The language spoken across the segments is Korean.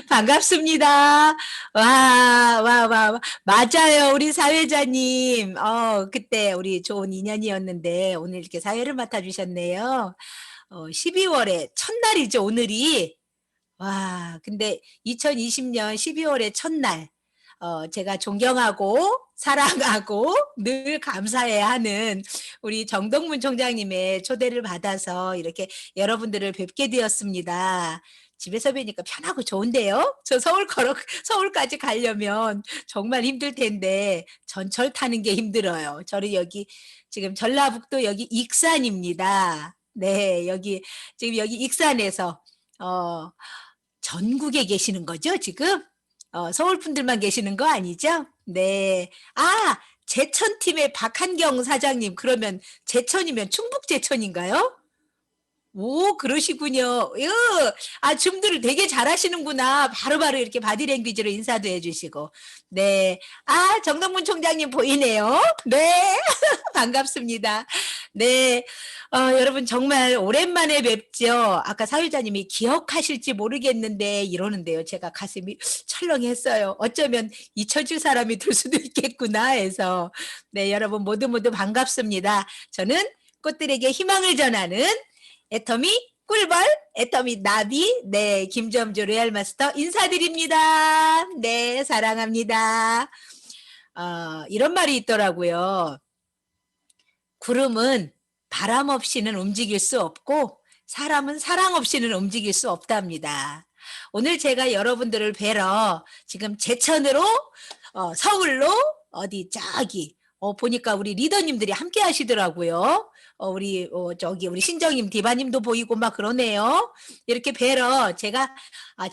반갑습니다. 와. 맞아요. 우리 사회자님. 그때 우리 좋은 인연이었는데 오늘 이렇게 사회를 맡아 주셨네요. 12 월의 첫날이죠, 오늘이. 와, 근데 2020년 12 월의 첫날, 제가 존경하고 사랑하고 늘 감사해야 하는 우리 정동문 총장님의 초대를 받아서 이렇게 여러분들을 뵙게 되었습니다. 집에서 뵈니까 편하고 좋은데요. 저 서울까지 가려면 정말 힘들 텐데 전철 타는 게 힘들어요. 저는 여기 지금 전라북도 여기 익산입니다. 네, 지금 여기 익산에서 어 전국에 계시는 거죠, 지금? 서울 분들만 계시는 거 아니죠? 네. 제천팀의 박한경 사장님, 그러면 제천이면 충북 제천인가요? 오, 그러시군요. 줌들을 되게 잘하시는구나. 바로바로 이렇게 바디랭귀지로 인사도 해 주시고. 네. 정동문 총장님 보이네요. 네. 반갑습니다. 네. 여러분 정말 오랜만에 뵙죠. 아까 사회자님이 기억하실지 모르겠는데 이러는데요. 제가 가슴이 철렁했어요. 어쩌면 잊혀질 사람이 될 수도 있겠구나 해서. 네, 여러분 모두 반갑습니다. 저는 꽃들에게 희망을 전하는 애터미 꿀벌, 애터미 나비, 네, 김점주 로얄 마스터 인사드립니다. 네, 사랑합니다. 이런 말이 있더라고요. 구름은 바람 없이는 움직일 수 없고 사람은 사랑 없이는 움직일 수 없답니다. 오늘 제가 여러분들을 뵈러 지금 제천으로 서울로 어디 저기 보니까 우리 리더님들이 함께 하시더라고요. 우리 신정임 디바님도 보이고 막 그러네요. 이렇게 뵈러 제가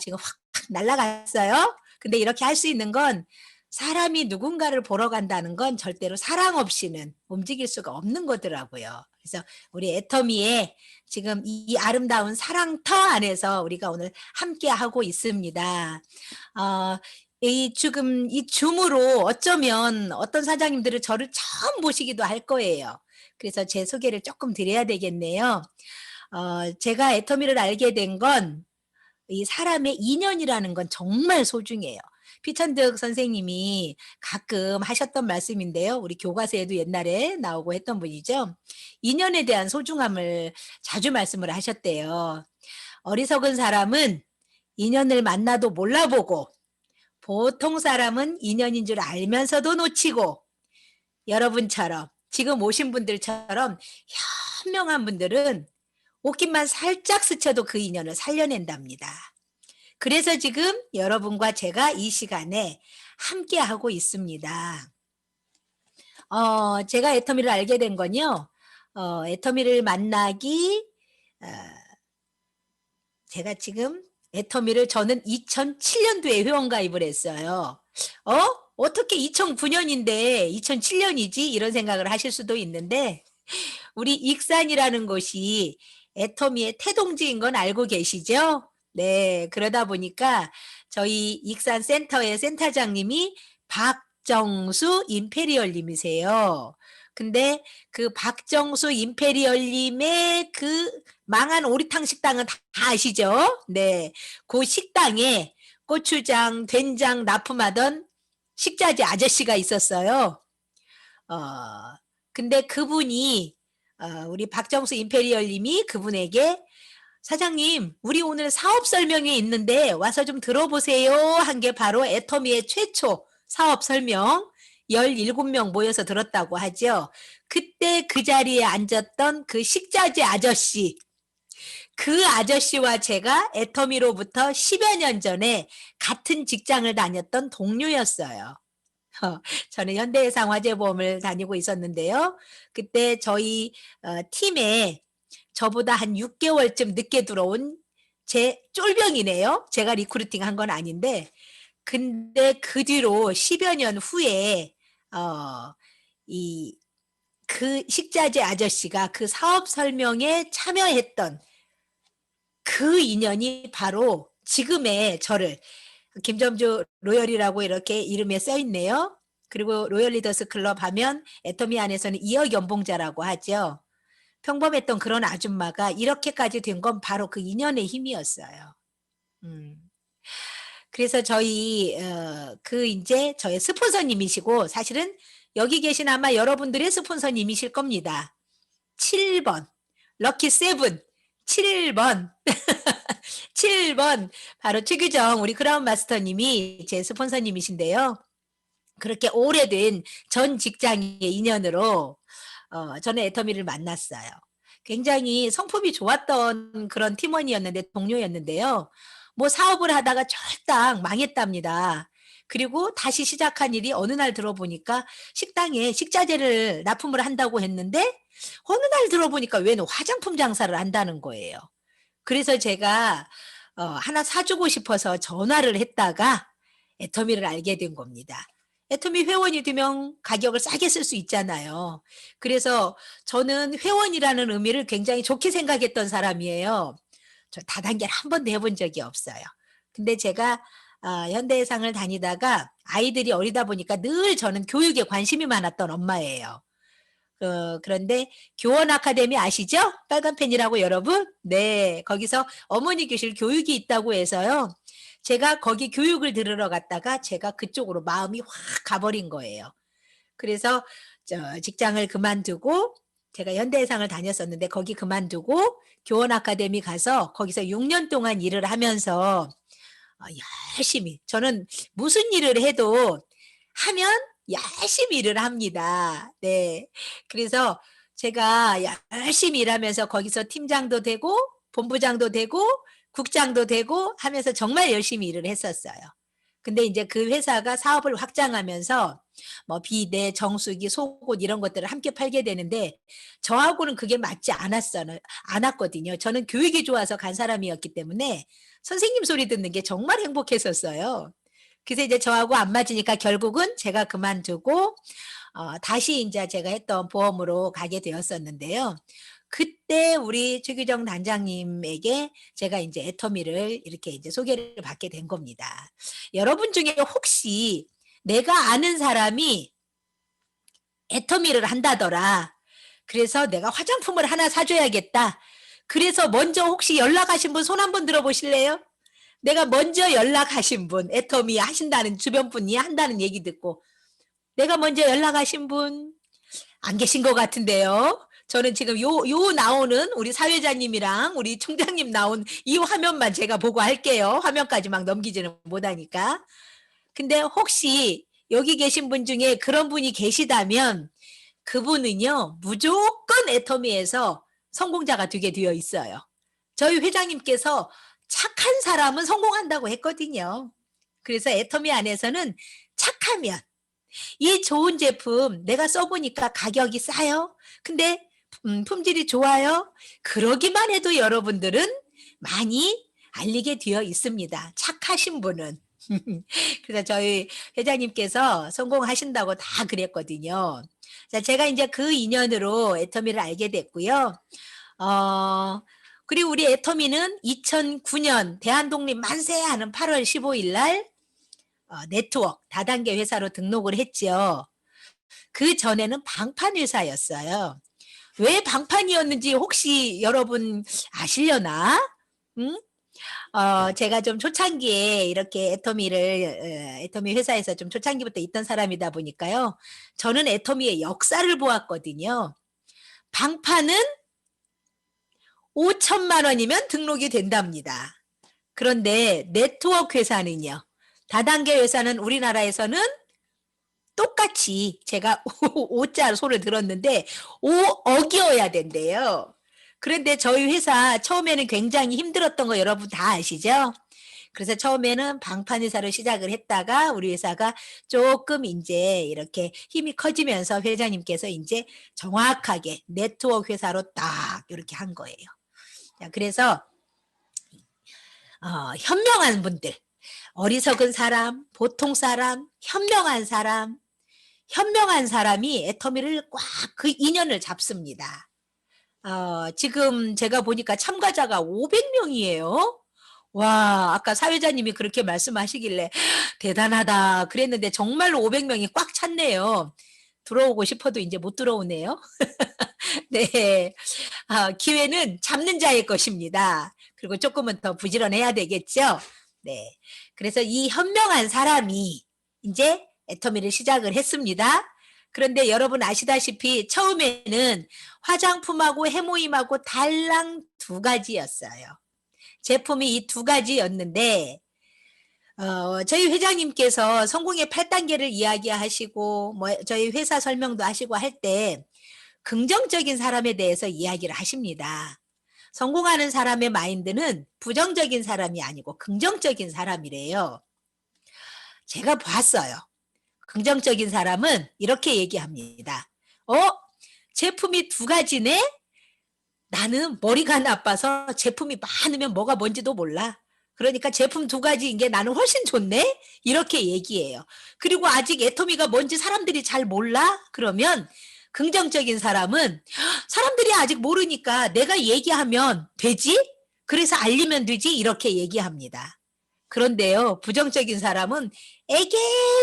지금 확 날아갔어요. 근데 이렇게 할 수 있는 건 사람이 누군가를 보러 간다는 건 절대로 사랑 없이는 움직일 수가 없는 거더라고요. 그래서 우리 애터미의 지금 이 아름다운 사랑터 안에서 우리가 오늘 함께 하고 있습니다. 지금 이 줌으로 어쩌면 어떤 사장님들은 저를 처음 보시기도 할 거예요. 그래서 제 소개를 조금 드려야 되겠네요. 제가 애터미를 알게 된 건 이 사람의 인연이라는 건 정말 소중해요. 피천득 선생님이 가끔 하셨던 말씀인데요. 우리 교과서에도 옛날에 나오고 했던 분이죠. 인연에 대한 소중함을 자주 말씀을 하셨대요. 어리석은 사람은 인연을 만나도 몰라보고 보통 사람은 인연인 줄 알면서도 놓치고 여러분처럼 지금 오신 분들처럼 현명한 분들은 옷깃만 살짝 스쳐도 그 인연을 살려낸답니다. 그래서 지금 여러분과 제가 이 시간에 함께 하고 있습니다. 제가 애터미를 알게 된 건요. 애터미를 만나기 어, 제가 지금 애터미를 저는 2007년도에 회원가입을 했어요. 어떻게 2009년인데 2007년이지? 이런 생각을 하실 수도 있는데 우리 익산이라는 곳이 애터미의 태동지인 건 알고 계시죠? 네, 그러다 보니까 저희 익산 센터의 센터장님이 박정수 임페리얼님이세요. 근데 그 박정수 임페리얼님의 그 망한 오리탕 식당은 다 아시죠? 네, 그 식당에 고추장, 된장 납품하던 식자재 아저씨가 있었어요. 어, 근데 그분이 우리 박정수 임페리얼님이 그분에게 사장님, 우리 오늘 사업 설명회 있는데 와서 좀 들어보세요 한 게 바로 애터미의 최초 사업 설명 17명 모여서 들었다고 하죠. 그때 그 자리에 앉았던 그 식자재 아저씨, 그 아저씨와 제가 애터미로부터 10여 년 전에 같은 직장을 다녔던 동료였어요. 저는 현대해상화재보험을 다니고 있었는데요. 그때 저희 팀에 저보다 한 6개월쯤 늦게 들어온 제 쫄병이네요. 제가 리크루팅 한 건 아닌데 근데 그 뒤로 10여 년 후에 이 그 식자재 아저씨가 그 사업 설명에 참여했던 그 인연이 바로 지금의 저를 김점주 로열이라고 이렇게 이름에 써 있네요. 그리고 로열 리더스 클럽 하면 애터미 안에서는 2억 연봉자라고 하죠. 평범했던 그런 아줌마가 이렇게까지 된 건 바로 그 인연의 힘이었어요. 음. 그래서 저희 그 인제 저의 스폰서님이시고 사실은 여기 계신 아마 여러분들의 스폰서님이실 겁니다. 7 번. 럭키 7. 7 번. 7 번. 바로 최규정 우리 크라운 마스터님이 제 스폰서님이신데요. 그렇게 오래된 전 직장의 인연으로 저는 애터미를 만났어요. 굉장히 성품이 좋았던 그런 팀원이었는데 동료였는데요. 뭐 사업을 하다가 쫄딱 망했답니다. 그리고 다시 시작한 일이 어느 날 들어보니까 식당에 식자재를 납품을 한다고 했는데 어느 날 들어보니까 웬 화장품 장사를 한다는 거예요. 그래서 제가 하나 사 주고 싶어서 전화를 했다가 애터미를 알게 된 겁니다. 애터미 회원이 되면 가격을 싸게 쓸 수 있잖아요. 그래서 저는 회원이라는 의미를 굉장히 좋게 생각했던 사람이에요. 저 다단계를 한 번도 해본 적이 없어요. 근데 제가 현대해상을 다니다가 아이들이 어리다 보니까 늘 저는 교육에 관심이 많았던 엄마예요. 그런데 교원 아카데미 아시죠? 빨간 펜이라고 여러분? 네. 거기서 어머니 교실 교육이 있다고 해서요. 제가 거기 교육을 들으러 갔다가 제가 그쪽으로 마음이 확 가버린 거예요. 그래서 직장을 그만두고 제가 현대해상을 다녔었는데 거기 그만두고 교원 아카데미 가서 거기서 6년 동안 일을 하면서 어 열심히 저는 무슨 일을 해도 하면 열심히 일을 합니다. 네. 그래서 제가 열심히 일하면서 거기서 팀장도 되고 본부장도 되고 국장도 되고 하면서 정말 열심히 일을 했었어요. 근데 인제 그 회사가 사업을 확장하면서 뭐 비대, 정수기, 속옷 이런 것들을 함께 팔게 되는데 저하고는 그게 맞지 않았거든요. 저는 교육이 좋아서 간 사람이었기 때문에 선생님 소리 듣는 게 정말 행복했었어요. 그래서 이제 저하고 안 맞으니까 결국은 제가 그만두고 다시 인제 제가 했던 보험으로 가게 되었었는데요. 그때 우리 최규정 단장님에게 제가 인제 애터미를 이렇게 이제 소개를 받게 된 겁니다. 여러분 중에 혹시 내가 아는 사람이 애터미를 한다더라. 그래서 '내가 화장품을 하나 사 줘야겠다.' 그래서 먼저 혹시 연락하신 분 손 한번 들어 보실래요? 내가 먼저 연락하신 분, 애터미 하신다는 주변 분이 한다는 얘기 듣고 내가 먼저 연락하신 분 안 계신 것 같은데요. 저는 지금 요 나오는 우리 사회자님이랑 우리 총장님 나온 이 화면만 제가 보고 할게요. 화면까지 막 넘기지는 못하니까. 근데 혹시 여기 계신 분 중에 그런 분이 계시다면 그분은요 무조건 애터미에서 성공자가 되게 되어 있어요. 저희 회장님께서 착한 사람은 성공한다고 했거든요. 그래서 애터미 안에서는 착하면 이 좋은 제품 내가 써 보니까 가격이 싸요. 근데 품질이 좋아요. 그러기만 해도 여러분들은 많이 알리게 되어 있습니다, 착하신 분은. 그래서 저희 회장님께서 성공하신다고 다 그랬거든요. 자 제가 인제 그 인연으로 애터미를 알게 됐고요. 어 그리고 우리 애터미는 2009년 대한독립 만세하는 8월 15일 날 네트워크 다단계 회사로 등록을 했죠. 그전에는 방판 회사였어요. 왜 방판이었는지 혹시 여러분 아시려나? 응? 제가 좀 초창기에 이렇게 애터미 회사에서 좀 초창기부터 있던 사람이다 보니까요. 저는 애터미의 역사를 보았거든요. 방판은 5천만 원이면 등록이 된답니다. 그런데 네트워크 회사는요. 다단계 회사는 우리나라에서는 똑같이 제가 오자 소를 들었는데 5억이어야 된대요. 그런데 저희 회사 처음에는 굉장히 힘들었던 거 여러분 다 아시죠? 그래서 처음에는 방판 회사로 시작을 했다가 우리 회사가 조금 인제 이렇게 힘이 커지면서 회장님께서 인제 정확하게 네트워크 회사로 딱 요렇게 한 거예요. 자 그래서 현명한 분들, 어리석은 사람, 보통 사람, 현명한 사람이 애터미를 꽉 그 인연을 잡습니다. 지금 제가 보니까 참가자가 500 명이에요. 와 아까 사회자님이 그렇게 말씀하시길래 '대단하다.' 그랬는데 정말로 500 명이 꽉 찼네요. 들어오고 싶어도 인제 못 들어오네요. 네. 기회는 잡는 자의 것입니다. 그리고 쪼끔은 더 부지런해야 되겠죠? 네. 그래서 이 현명한 사람이 이제 애터미를 시작을 했습니다. 그런데 여러분 아시다시피 처음에는 화장품하고 해모임하고 달랑 두 가지였어요. 제품이 이 두 가지였는데 저희 회장님께서 성공의 8단계를 이야기하시고 뭐 저희 회사 설명도 하시고 할 때 긍정적인 사람에 대해서 이야기를 하십니다. 성공하는 사람의 마인드는 부정적인 사람이 아니고 긍정적인 사람이래요. 제가 봤어요. 긍정적인 사람은 이렇게 얘기합니다. "어? 제품이 두 가지네? 나는 머리가 나빠서 제품이 많으면 뭐가 뭔지도 몰라. 그러니까 제품 두 가지인 게 나는 훨씬 좋네?" 이렇게 얘기해요. 그리고 "아직 애터미가 뭔지 사람들이 잘 몰라?" 그러면 긍정적인 사람은 "사람들이 아직 모르니까 내가 얘기하면 되지? 그래서 알리면 되지?" 이렇게 얘기합니다. 그런데요, 부정적인 사람은 "에게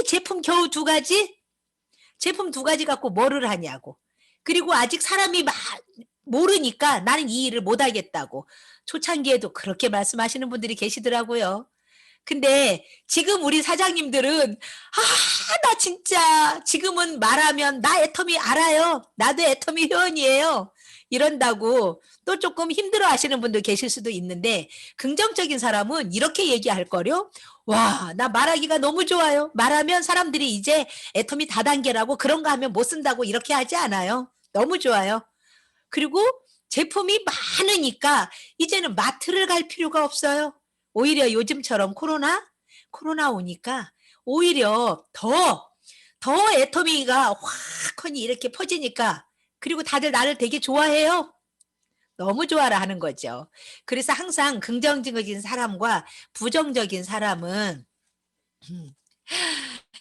제품 겨우 두 가지? 제품 두 가지 갖고 뭐를 하냐고. 그리고 아직 사람이 모르니까 나는 이 일을 못 하겠다고." 초창기에도 그렇게 말씀하시는 분들이 계시더라고요. 근데 지금 우리 사장님들은 나 진짜 지금은 말하면 "나 애터미 알아요. 나도 애터미 회원이에요." 이런다고 또 조금 힘들어하시는 분도 계실 수도 있는데 긍정적인 사람은 이렇게 얘기할 거요. "와 나 말하기가 너무 좋아요. 말하면 사람들이 이제 애터미 다단계라고 그런 거 하면 못 쓴다고 이렇게 하지 않아요. 너무 좋아요. 그리고 제품이 많으니까 이제는 마트를 갈 필요가 없어요. 오히려 요즘처럼 코로나 오니까 오히려 더 애터미가 확하니 이렇게 퍼지니까 그리고 다들 나를 되게 좋아해요. 너무 좋아라 하는 거죠. 그래서 항상 긍정적인 사람과 부정적인 사람은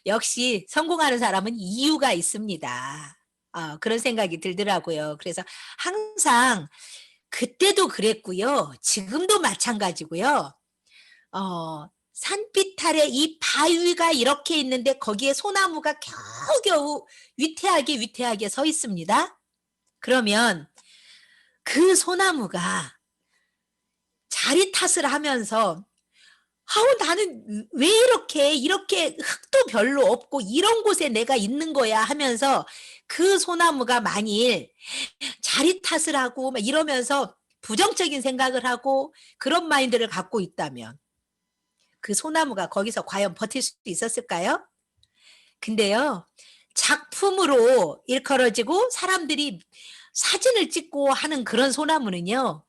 역시 성공하는 사람은 이유가 있습니다. 그런 생각이 들더라고요. 그래서 항상 그때도 그랬고요. 지금도 마찬가지고요. 산빛 아래 이 바위가 이렇게 있는데 거기에 소나무가 겨우겨우 위태하게 서 있습니다. 그러면 그 소나무가 자리탓을 하면서 "아우 나는 왜 이렇게 흙도 별로 없고 이런 곳에 내가 있는 거야." 하면서 그 소나무가 만일 자리탓을 하고 막 이러면서 부정적인 생각을 하고 그런 마인드를 갖고 있다면 그 소나무가 거기서 과연 버틸 수 있었을까요? 근데요. 작품으로 일컬어지고 사람들이 사진을 찍고 하는 그런 소나무는요.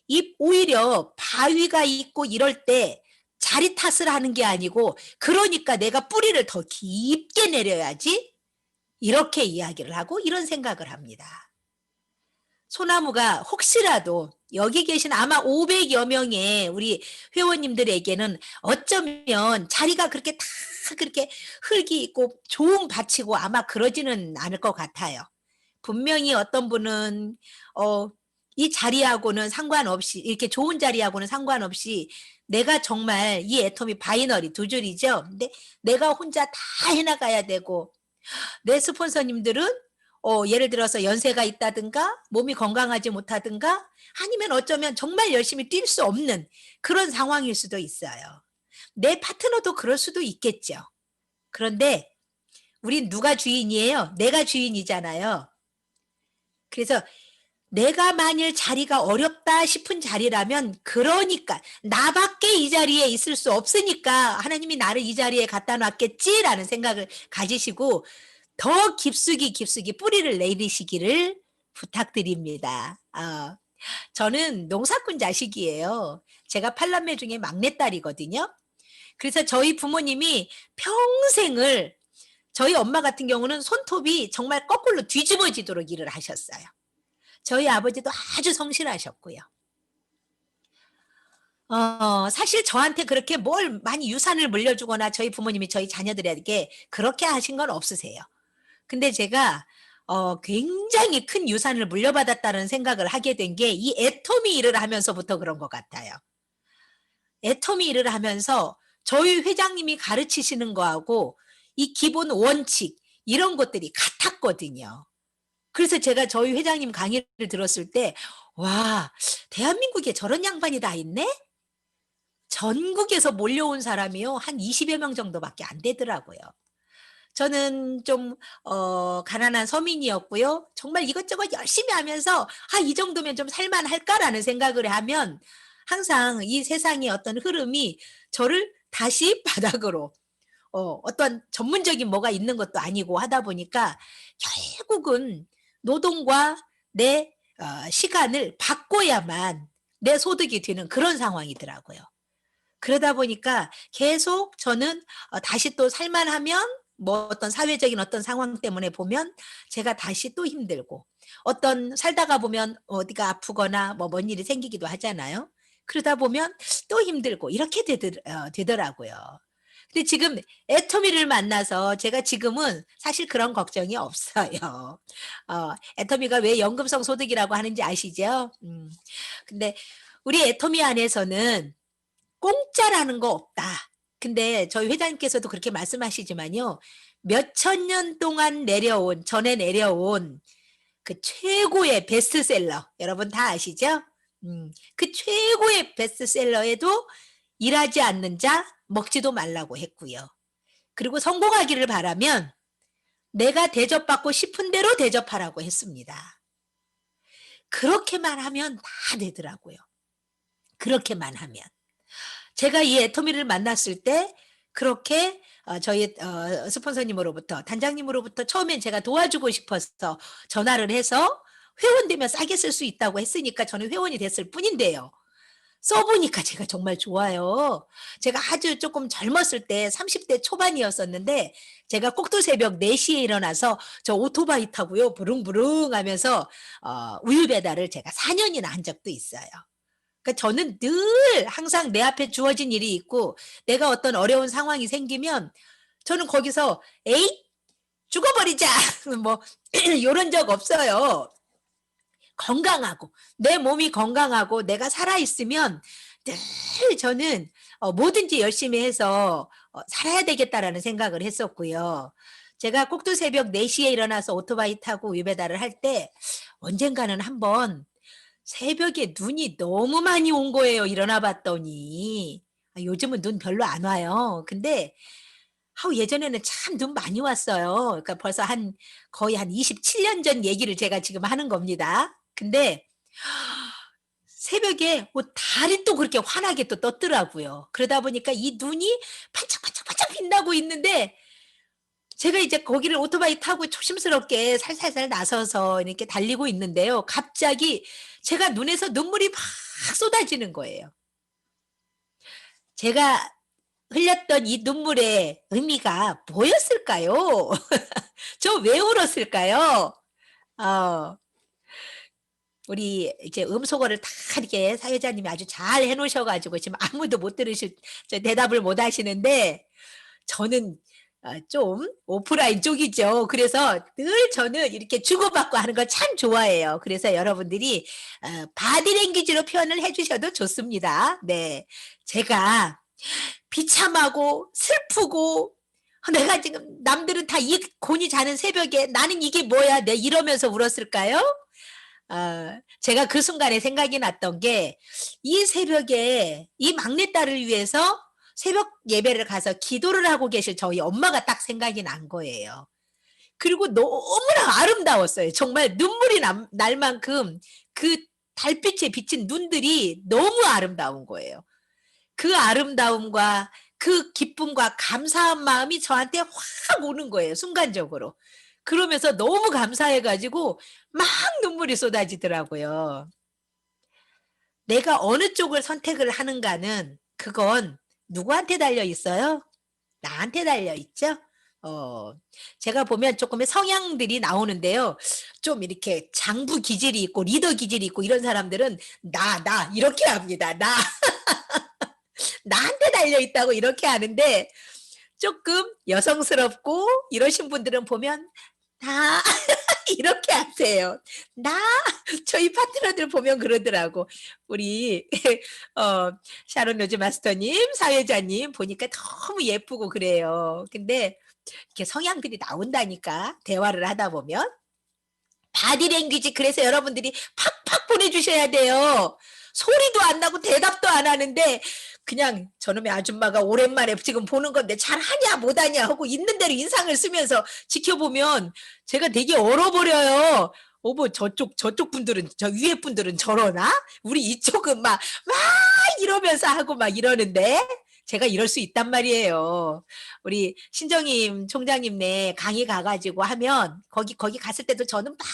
이 오히려 바위가 있고 이럴 때 자리 탓을 하는 게 아니고 "그러니까 내가 뿌리를 더 깊게 내려야지." 이렇게 이야기를 하고 이런 생각을 합니다. 소나무가 혹시라도 여기 계신 아마 500여 명의 우리 회원님들에게는 어쩌면 자리가 그렇게 다 그렇게 흙이 있고 좋은 밭이고 아마 그러지는 않을 것 같아요. 분명히 어떤 분은 어 이 자리하고는 상관없이 이렇게 좋은 자리하고는 상관없이 내가 정말 이 애터미 바이너리 두 줄이죠. 근데 내가 혼자 다 해 나가야 되고 내 스폰서님들은 예를 들어서 연세가 있다든가 몸이 건강하지 못하든가 아니면 어쩌면 정말 열심히 뛸 수 없는 그런 상황일 수도 있어요. 내 파트너도 그럴 수도 있겠죠. 그런데 우린 누가 주인이에요? 내가 주인이잖아요. 그래서 내가 만일 자리가 어렵다 싶은 자리라면 그러니까 '나밖에 이 자리에 있을 수 없으니까 하나님이 나를 이 자리에 갖다 놨겠지.'라는 생각을 가지시고 더 깊숙이 뿌리를 내리시기를 부탁드립니다. 저는 농사꾼 자식이에요. 제가 8 남매 중에 막내딸이거든요. 그래서 저희 부모님이 평생을 저희 엄마 같은 경우는 손톱이 정말 거꾸로 뒤집어지도록 일을 하셨어요. 저희 아버지도 아주 성실하셨고요. 사실 저한테 그렇게 뭘 많이 유산을 물려주거나 저희 부모님이 저희 자녀들에게 그렇게 하신 건 없으세요. 근데 제가 굉장히 큰 유산을 물려받았다는 생각을 하게 된 게 이 애터미 일을 하면서부터 그런 것 같아요. 애터미 일을 하면서 저희 회장님이 가르치시는 거하고 이 기본 원칙 이런 것들이 같았거든요. 그래서 제가 저희 회장님 강의를 들었을 때 '와 대한민국에 저런 양반이 다 있네?' 전국에서 몰려온 사람이요. 한 20여 명 정도밖에 안 되더라고요. 저는 좀 가난한 서민이었고요. 정말 이것저것 열심히 하면서 '아 이 정도면 좀 살 만할까?'라는 생각을 하면 항상 이 세상의 어떤 흐름이 저를 다시 바닥으로 어떤 전문적인 뭐가 있는 것도 아니고 하다 보니까 결국은 노동과 내 시간을 바꿔야만 내 소득이 되는 그런 상황이더라고요. 그러다 보니까 계속 저는 다시 또 살만하면 뭐 어떤 사회적인 어떤 상황 때문에 보면 제가 다시 또 힘들고 어떤 살다가 보면 어디가 아프거나 뭐 뭔 일이 생기기도 하잖아요. 그러다 보면 또 힘들고 이렇게 되더라고요. 근데 지금 애터미를 만나서 제가 지금은 사실 그런 걱정이 없어요. 애터미가 왜 연금성 소득이라고 하는지 아시죠? 근데 우리 애터미 안에서는 공짜라는 거 없다. 근데 저희 회장님께서도 그렇게 말씀하시지만요. 몇천 년 동안 내려온 전해 내려온 그 최고의 베스트셀러 여러분 다 아시죠? 그 최고의 베스트셀러에도 일하지 않는 자 먹지도 말라고 했고요. 그리고 성공하기를 바라면 내가 대접받고 싶은 대로 대접하라고 했습니다. 그렇게만 하면 다 되더라고요. 그렇게만 하면. 제가 이 애터미를 만났을 때 그렇게 저희 스폰서님으로부터 단장님으로부터 처음엔 제가 도와주고 싶어서 전화를 해서 회원되면 싸게 쓸 수 있다고 했으니까 저는 회원이 됐을 뿐인데요. 써 보니까 제가 정말 좋아요. 제가 아주 조금 젊었을 때 30대 초반이었었는데 제가 꼭두 새벽 4 시에 일어나서 저 오토바이 타고요. 부릉부릉 하면서 우유 배달을 제가 4 년이나 한 적도 있어요. 그러니까 저는 늘 항상 내 앞에 주어진 일이 있고 내가 어떤 어려운 상황이 생기면 저는 거기서 "에잇 죽어버리자." 뭐 요런 적 없어요. 건강하고 내 몸이 건강하고 내가 살아 있으면 늘 저는 뭐든지 열심히 해서 '살아야 되겠다.'라는 생각을 했었고요. 제가 꼭두 새벽 4 시에 일어나서 오토바이 타고 우유 배달을 할 때 언젠가는 한번 새벽에 눈이 너무 많이 온 거예요, 일어나 봤더니. 요즘은 눈 별로 안 와요. 근데 예전에는 참 눈 많이 왔어요. 그러니까 벌써 거의 한 27년 전 얘기를 제가 지금 하는 겁니다. 근데 새벽에 달이 또 그렇게 환하게 또 떴더라고요. 그러다 보니까 이 눈이 반짝반짝반짝 빛나고 있는데 제가 이제 거기를 오토바이 타고 조심스럽게 살살살 나서서 이렇게 달리고 있는데요. 갑자기 제가 눈에서 눈물이 막 쏟아지는 거예요. 제가 흘렸던 이 눈물의 의미가 뭐였을까요? 저 왜 울었을까요? 어 우리 이제 음소거를 다 이렇게 사회자님이 아주 잘 해 놓으셔 가지고 지금 아무도 못 들으실 대답을 못 하시는데 저는 좀 오프라인 쪽이죠. 그래서 늘 저는 이렇게 주고받고 하는 걸 참 좋아해요. 그래서 여러분들이 바디 랭귀지로 표현을 해 주셔도 좋습니다. 네. 제가 비참하고 슬프고 내가 지금 남들은 다 이 곤히 자는 새벽에 '나는 이게 뭐야.' 네 이러면서 울었을까요? 제가 그 순간에 생각이 났던 게 이 새벽에 이 막내딸을 위해서 새벽 예배를 가서 기도를 하고 계실 저희 엄마가 딱 생각이 난 거예요. 그리고 너무나 아름다웠어요. 정말 눈물이 날 만큼 그 달빛에 비친 눈들이 너무 아름다운 거예요. 그 아름다움과 그 기쁨과 감사한 마음이 저한테 확 오는 거예요, 순간적으로. 그러면서 너무 감사해 가지고 막 눈물이 쏟아지더라고요. 내가 어느 쪽을 선택을 하는가는 그건 누구한테 달려 있어요? 나한테 달려 있죠? 어 제가 보면 쪼끔의 성향들이 나오는데요. 좀 이렇게 장부 기질이 있고 리더 기질이 있고 이런 사람들은 "나" 이렇게 합니다. "나." 나한테 달려 있다고 이렇게 하는데 쪼끔 여성스럽고 이러신 분들은 보면 "나." 이렇게 하세요. "나." 저희 파트너들 보면 그러더라고. 우리 샤론 로즈 마스터님, 사회자님 보니까 너무 예쁘고 그래요. 근데 이렇게 성향들이 나온다니까, 대화를 하다 보면. 바디 랭귀지 그래서 여러분들이 팍팍 보내 주셔야 돼요. 소리도 안 나고 대답도 안 하는데 그냥 저놈의 아줌마가 오랜만에 지금 보는 건데 잘하냐 못하냐 하고 있는 대로 인상을 쓰면서 지켜보면 제가 되게 얼어버려요. 뭐 저쪽 분들은 저 위에 분들은 저러나? 우리 이쪽은 막 이러면서 하고 막 이러는데 제가 이럴 수 있단 말이에요. 우리 신정임 총장님네 강의 가가지고 하면 거기 갔을 때도 저는 막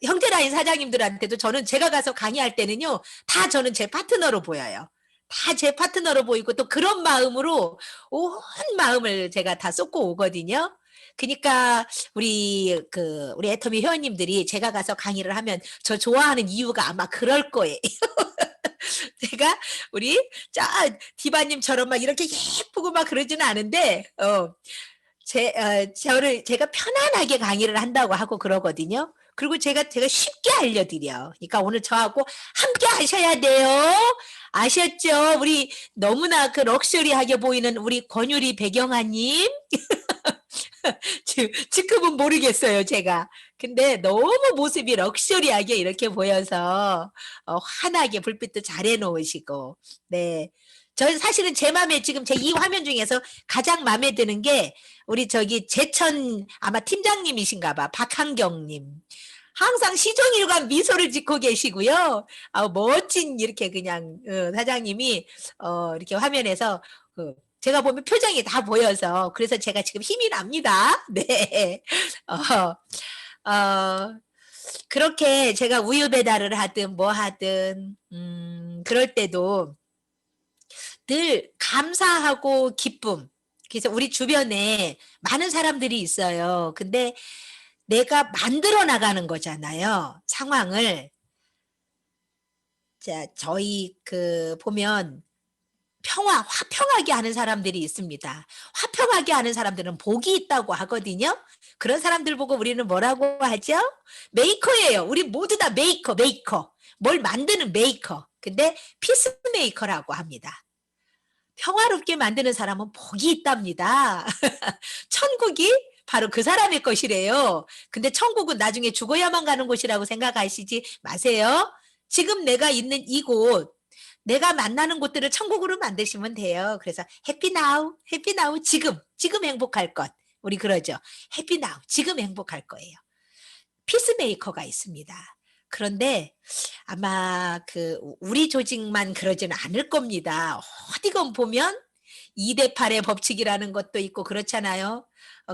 형제라인 사장님들한테도 저는 제가 가서 강의할 때는요 다 저는 제 파트너로 보여요. 다 제 파트너로 보이고 또 그런 마음으로 온 마음을 제가 다 쏟고 오거든요. 그러니까 우리 애터미 회원님들이 제가 가서 강의를 하면 저 좋아하는 이유가 아마 그럴 거예요. 제가 우리 디바님처럼 막 이렇게 예쁘고 막 그러지는 않은데 제가 편안하게 강의를 한다고 하고 그러거든요. 그리고 제가 쉽게 알려드려. 그러니까 오늘 저하고 함께 하셔야 돼요. 아셨죠? 우리 너무나 그 럭셔리하게 보이는 우리 권유리 배경아님. 지금은 모르겠어요, 제가. 근데 너무 모습이 럭셔리하게 이렇게 보여서 환하게 불빛도 잘 해놓으시고. 네. 저 사실은 제 마음에 지금 제 이 화면 중에서 가장 마음에 드는 게 우리 제천 아마 팀장님이신가 봐. 박한경님. 항상 시종일관 미소를 짓고 계시고요. 멋진 이렇게 그냥 사장님이 이렇게 화면에서 제가 보면 표정이 다 보여서 그래서 제가 지금 힘이 납니다. 네. 그렇게 제가 우유 배달을 하든 뭐 하든 그럴 때도 늘 감사하고 기쁨. 그래서 우리 주변에 많은 사람들이 있어요. 근데 내가 만들어 나가는 거잖아요. 상황을. 자, 저희 보면 화평하게 하는 사람들이 있습니다. 화평하게 하는 사람들은 복이 있다고 하거든요. 그런 사람들 보고 우리는 뭐라고 하죠? 메이커예요. 우리 모두 다 메이커. 뭘 만드는 메이커. 근데 피스메이커라고 합니다. 평화롭게 만드는 사람은 복이 있답니다. 천국이 바로 그 사람의 것이래요. 근데 천국은 나중에 죽어야만 가는 곳이라고 생각하시지 마세요. 지금 내가 있는 이곳, 내가 만나는 곳들을 천국으로 만드시면 돼요. 그래서 해피 나우, 지금 행복할 것. 우리 그러죠. 해피 나우, 지금 행복할 거예요. 피스메이커가 있습니다. 그런데 아마 우리 조직만 그러지는 않을 겁니다. 어디건 보면 2대8의 법칙이라는 것도 있고 그렇잖아요.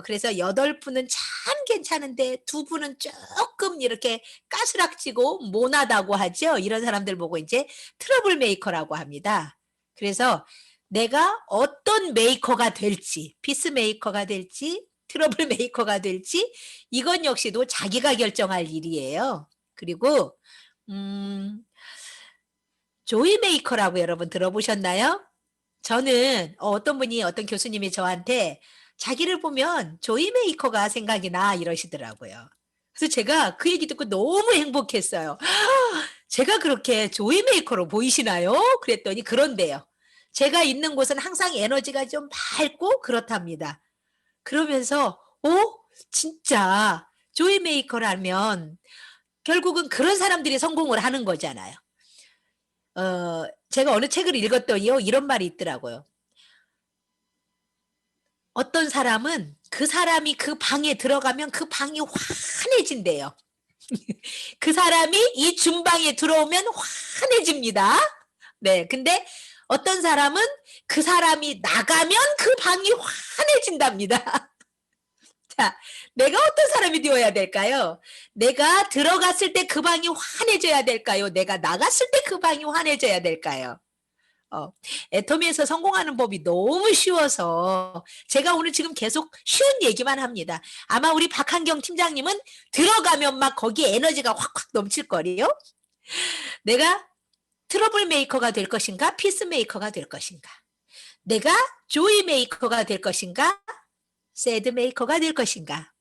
그래서 8분은 참 괜찮은데 2분은 조금 이렇게 까스락지고 모나다고 하죠. 이런 사람들 보고 이제 트러블 메이커라고 합니다. 그래서 내가 어떤 메이커가 될지, 피스메이커가 될지, 트러블 메이커가 될지 이건 역시도 자기가 결정할 일이에요. 그리고 조이 메이커라고 여러분 들어보셨나요? 저는 어떤 교수님이 저한테 자기를 보면 조이 메이커가 생각이 나 이러시더라고요. 그래서 제가 그 얘기 듣고 너무 행복했어요. 제가 그렇게 조이 메이커로 보이시나요? 그랬더니 그런데요. 제가 있는 곳은 항상 에너지가 좀 맑고 그렇답니다. 그러면서 진짜 조이 메이커라면 결국은 그런 사람들이 성공을 하는 거잖아요. 제가 어느 책을 읽었더니요. 이런 말이 있더라고요. 어떤 사람은 그 사람이 그 방에 들어가면 그 방이 환해진대요. 그 사람이 이 준방에 들어오면 환해집니다. 네. 근데 어떤 사람은 그 사람이 나가면 그 방이 환해진답니다. 자, 내가 어떤 사람이 되어야 될까요? 내가 들어갔을 때 그 방이 환해져야 될까요? 내가 나갔을 때 그 방이 환해져야 될까요? 애터미에서 성공하는 법이 너무 쉬워서 제가 오늘 지금 계속 쉬운 얘기만 합니다. 아마 우리 박한경 팀장님은 들어가면 막 거기에 에너지가 확확 넘칠 거리요. 내가 트러블 메이커가 될 것인가? 피스 메이커가 될 것인가? 내가 조이 메이커가 될 것인가? 새드 메이커가 될 것인가?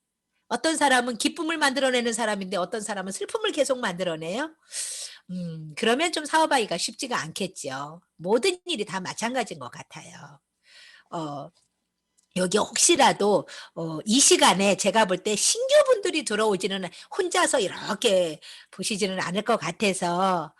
어떤 사람은 기쁨을 만들어내는 사람인데 어떤 사람은 슬픔을 계속 만들어내요. 그러면 좀 사업하기가 쉽지가 않겠죠. 모든 일이 다 마찬가지인 것 같아요. 여기 혹시라도 이 시간에 제가 볼 때 신규분들이 들어오지는 혼자서 이렇게 보시지는 않을 것 같아서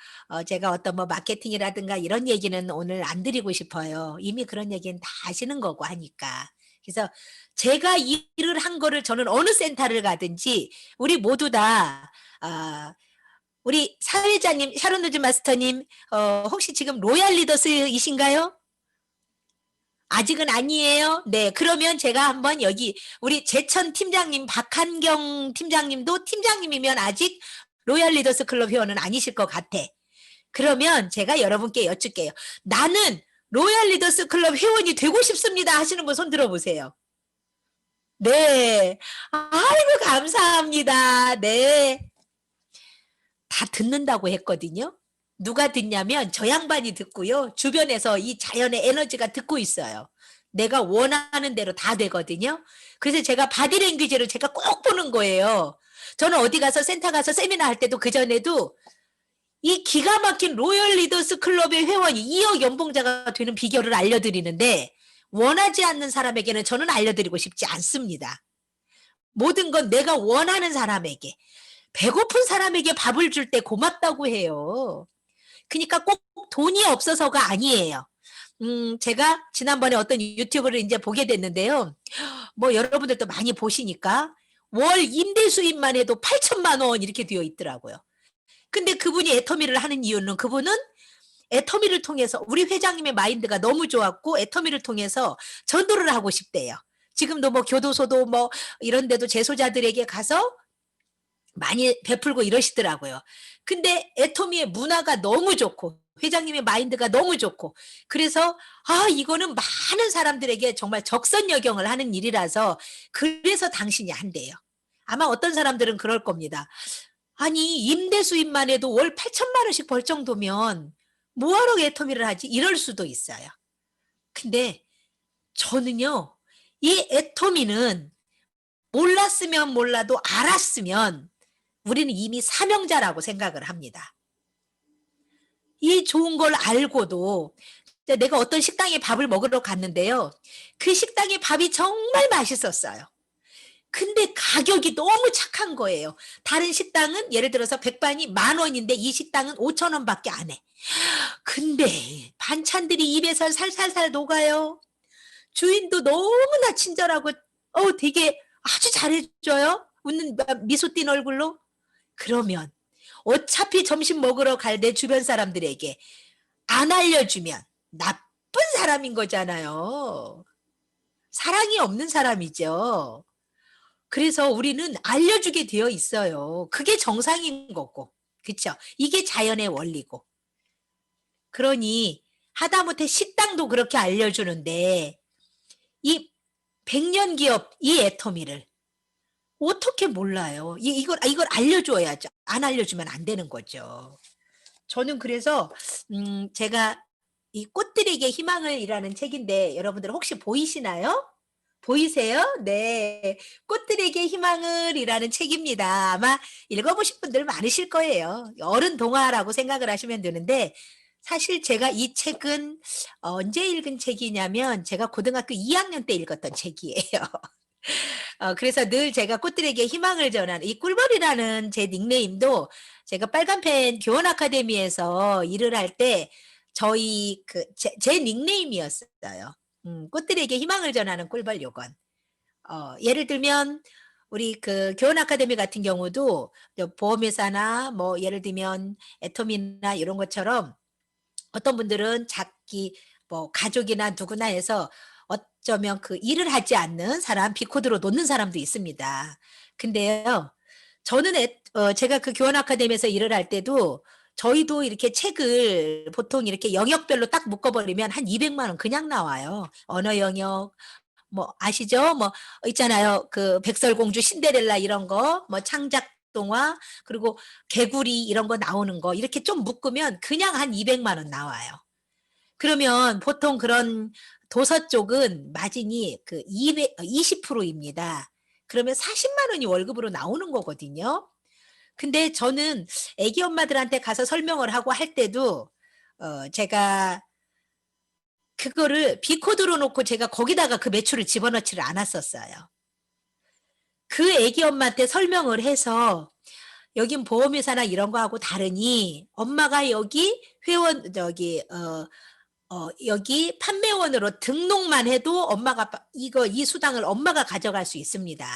제가 어떤 뭐 마케팅이라든가 이런 얘기는 오늘 안 드리고 싶어요. 이미 그런 얘기는 다 아시는 거고 하니까. 그래서 제가 일을 한 거를 저는 어느 센터를 가든지 우리 모두 다 아 우리 사회자님 샤론 루즈 마스터님 혹시 지금 로얄 리더스이신가요? 아직은 아니에요? 네. 그러면 제가 한번 여기 우리 제천 팀장님, 박한경 팀장님도 팀장님이면 아직 로얄 리더스 클럽 회원은 아니실 것 같아. 그러면 제가 여러분께 여쭙게요. "나는 로얄 리더스 클럽 회원이 되고 싶습니다." 하시는 분 손 들어 보세요. 네. 아이고 감사합니다. 네. 다 듣는다고 했거든요. 누가 듣냐면 저 양반이 듣고요. 주변에서 이 자연의 에너지가 듣고 있어요. 내가 원하는 대로 다 되거든요. 그래서 제가 바디랭귀지를 제가 꼭 보는 거예요. 저는 어디 가서 센터 가서 세미나 할 때도 그전에도 이 기가 막힌 로열 리더스 클럽의 회원이 2억 연봉자가 되는 비결을 알려드리는데 원하지 않는 사람에게는 저는 알려드리고 싶지 않습니다. 모든 건 내가 원하는 사람에게 배고픈 사람에게 밥을 줄 때 고맙다고 해요. 그니까 꼭 돈이 없어서가 아니에요. 제가 지난번에 어떤 유튜브를 인제 보게 됐는데요. 뭐 여러분들도 많이 보시니까 월 임대 수입만 해도 8천만 원 이렇게 되어 있더라고요. 근데 그분이 애터미를 하는 이유는 그분은 애터미를 통해서 우리 회장님의 마인드가 너무 좋았고 애터미를 통해서 전도를 하고 싶대요. 지금도 뭐 교도소도 뭐 이런 데도 재소자들에게 가서 많이 베풀고 이러시더라고요. 근데 애토미의 문화가 너무 좋고 회장님의 마인드가 너무 좋고 그래서 이거는 많은 사람들에게 정말 적선여경을 하는 일이라서 그래서 당신이 한대요. 아마 어떤 사람들은 그럴 겁니다. 아니 임대 수입만 해도 월 8천만 원씩 벌 정도면 뭐 하러 애터미를 하지? 이럴 수도 있어요. 근데 저는요. 이 애터미는 몰랐으면 몰라도 알았으면 우리는 이미 사명자라고 생각을 합니다. 이 좋은 걸 알고도 내가 어떤 식당에 밥을 먹으러 갔는데요. 그 식당의 밥이 정말 맛있었어요. 근데 가격이 너무 착한 거예요. 다른 식당은 예를 들어서 백반이 10,000원인데 이 식당은 5,000원 밖에 안 해. 근데 반찬들이 입에서 살살살 녹아요. 주인도 너무나 친절하고 되게 아주 잘해 줘요. 웃는 미소 띤 얼굴로. 그러면 어차피 점심 먹으러 갈 내 주변 사람들에게 안 알려주면 나쁜 사람인 거잖아요. 사랑이 없는 사람이죠. 그래서 우리는 알려주게 되어 있어요. 그게 정상인 거고. 그쵸? 이게 자연의 원리고. 그러니 하다못해 식당도 그렇게 알려주는데 이 백년 기업 이 애터미를 어떻게 몰라요? 이걸 알려줘야죠. 안 알려주면 안 되는 거죠. 저는 그래서 제가 이 꽃들에게 희망을이라는 책인데 여러분들 혹시 보이시나요? 보이세요? 네. 꽃들에게 희망을이라는 책입니다. 아마 읽어 보신 분들 많으실 거예요. 어른 동화라고 생각을 하시면 되는데 사실 제가 이 책은 언제 읽은 책이냐면 제가 고등학교 2학년 때 읽었던 책이에요. 그래서 늘 제가 꽃들에게 희망을 전하는 이 꿀벌이라는 제 닉네임도 제가 빨간펜 교원 아카데미에서 일을 할 때 저희 제 닉네임이었어요. 꽃들에게 희망을 전하는 꿀벌 요건. 예를 들면 우리 교원 아카데미 같은 경우도 보험회사나 뭐 예를 들면 애터미나 이런 것처럼 어떤 분들은 자기 뭐 가족이나 누구나 해서 어쩌면 그 일을 하지 않는 사람 비코드로 놓는 사람도 있습니다. 근데요. 저는 제가 교원 아카데미에서 일을 할 때도 저희도 이렇게 책을 보통 이렇게 영역별로 딱 묶어 버리면 한 200만 원 그냥 나와요. 언어 영역 뭐 아시죠? 뭐 있잖아요. 백설공주, 신데렐라 이런 거 뭐 창작 동화 그리고 개구리 이런 거 나오는 거 이렇게 좀 묶으면 그냥 한 200만 원 나와요. 그러면 보통 그런 도서 쪽은 마진이 20% 입니다. 그러면 40만 원이 월급으로 나오는 거거든요. 근데 저는 애기 엄마들한테 가서 설명을 하고 할 때도 제가 그거를 B코드로 놓고 제가 거기다가 그 매출을 집어넣지를 않았었어요. 그 애기 엄마한테 설명을 해서 "여긴 보험회사나 이런 거하고 다르니 엄마가 여기 회원 저기 여기 판매원으로 등록만 해도 엄마가 이 수당을 엄마가 가져갈 수 있습니다.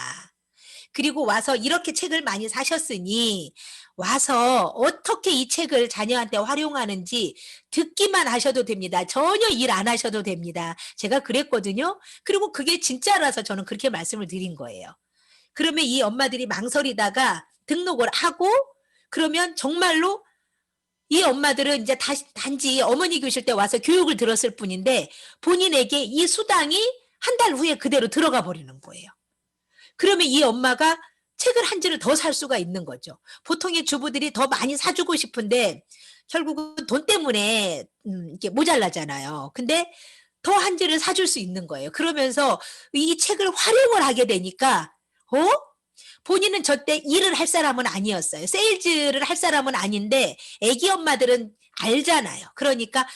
그리고 와서 이렇게 책을 많이 사셨으니 와서 어떻게 이 책을 자녀한테 활용하는지 듣기만 하셔도 됩니다. 전혀 일 안 하셔도 됩니다." 제가 그랬거든요. 그리고 그게 진짜라서 저는 그렇게 말씀을 드린 거예요. 그러면 이 엄마들이 망설이다가 등록을 하고 그러면 정말로 이 엄마들은 이제 단지 어머니 교실 때 와서 교육을 들었을 뿐인데 본인에게 이 수당이 한 달 후에 그대로 들어가 버리는 거예요. 그러면 이 엄마가 책을 한 지를 더 살 수가 있는 거죠. 보통의 주부들이 더 많이 사 주고 싶은데 결국은 돈 때문에 이게 모자라잖아요. 근데 더 한 지를 사줄 수 있는 거예요. 그러면서 이 책을 활용을 하게 되니까 어? 본인은 저때 일을 할 사람은 아니었어요. 세일즈를 할 사람은 아닌데 애기 엄마들은 알잖아요. 그러니까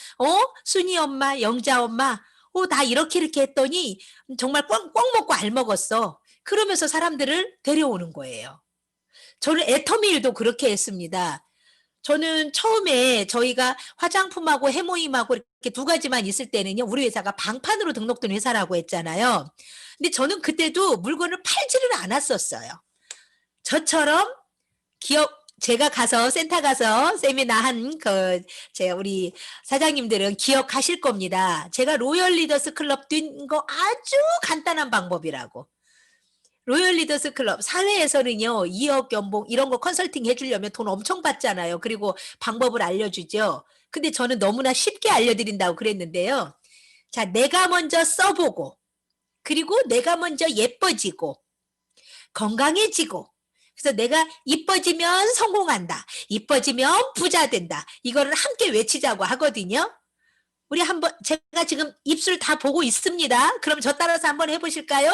순이 엄마, 영자 엄마 나 이렇게 했더니 정말 꽝 먹고 알 먹었어. 그러면서 사람들을 데려오는 거예요. 저는 애터미일도 그렇게 했습니다. 저는 처음에 저희가 화장품하고 해모임하고 이렇게 두 가지만 있을 때는요. 우리 회사가 방판으로 등록된 회사라고 했잖아요. 근데 저는 그때도 물건을 팔지를 않았었어요. 저처럼 제가 가서 센터 가서 세미나 한 제가 우리 사장님들은 기억하실 겁니다. 제가 로열 리더스 클럽 뛴 거 아주 간단한 방법이라고. 로열 리더스 클럽 사회에서는요. 2억 연봉 이런 거 컨설팅 해 주려면 돈 엄청 받잖아요. 그리고 방법을 알려주죠. 근데 저는 너무나 쉽게 알려드린다고 그랬는데요. 자, 내가 먼저 써보고 그리고 내가 먼저 예뻐지고 건강해지고 그래서 내가 이뻐지면 성공한다. 이뻐지면 부자 된다. 이거를 함께 외치자고 하거든요. 우리 한번 제가 지금 입술 다 보고 있습니다. 그럼 저 따라서 한번 해보실까요?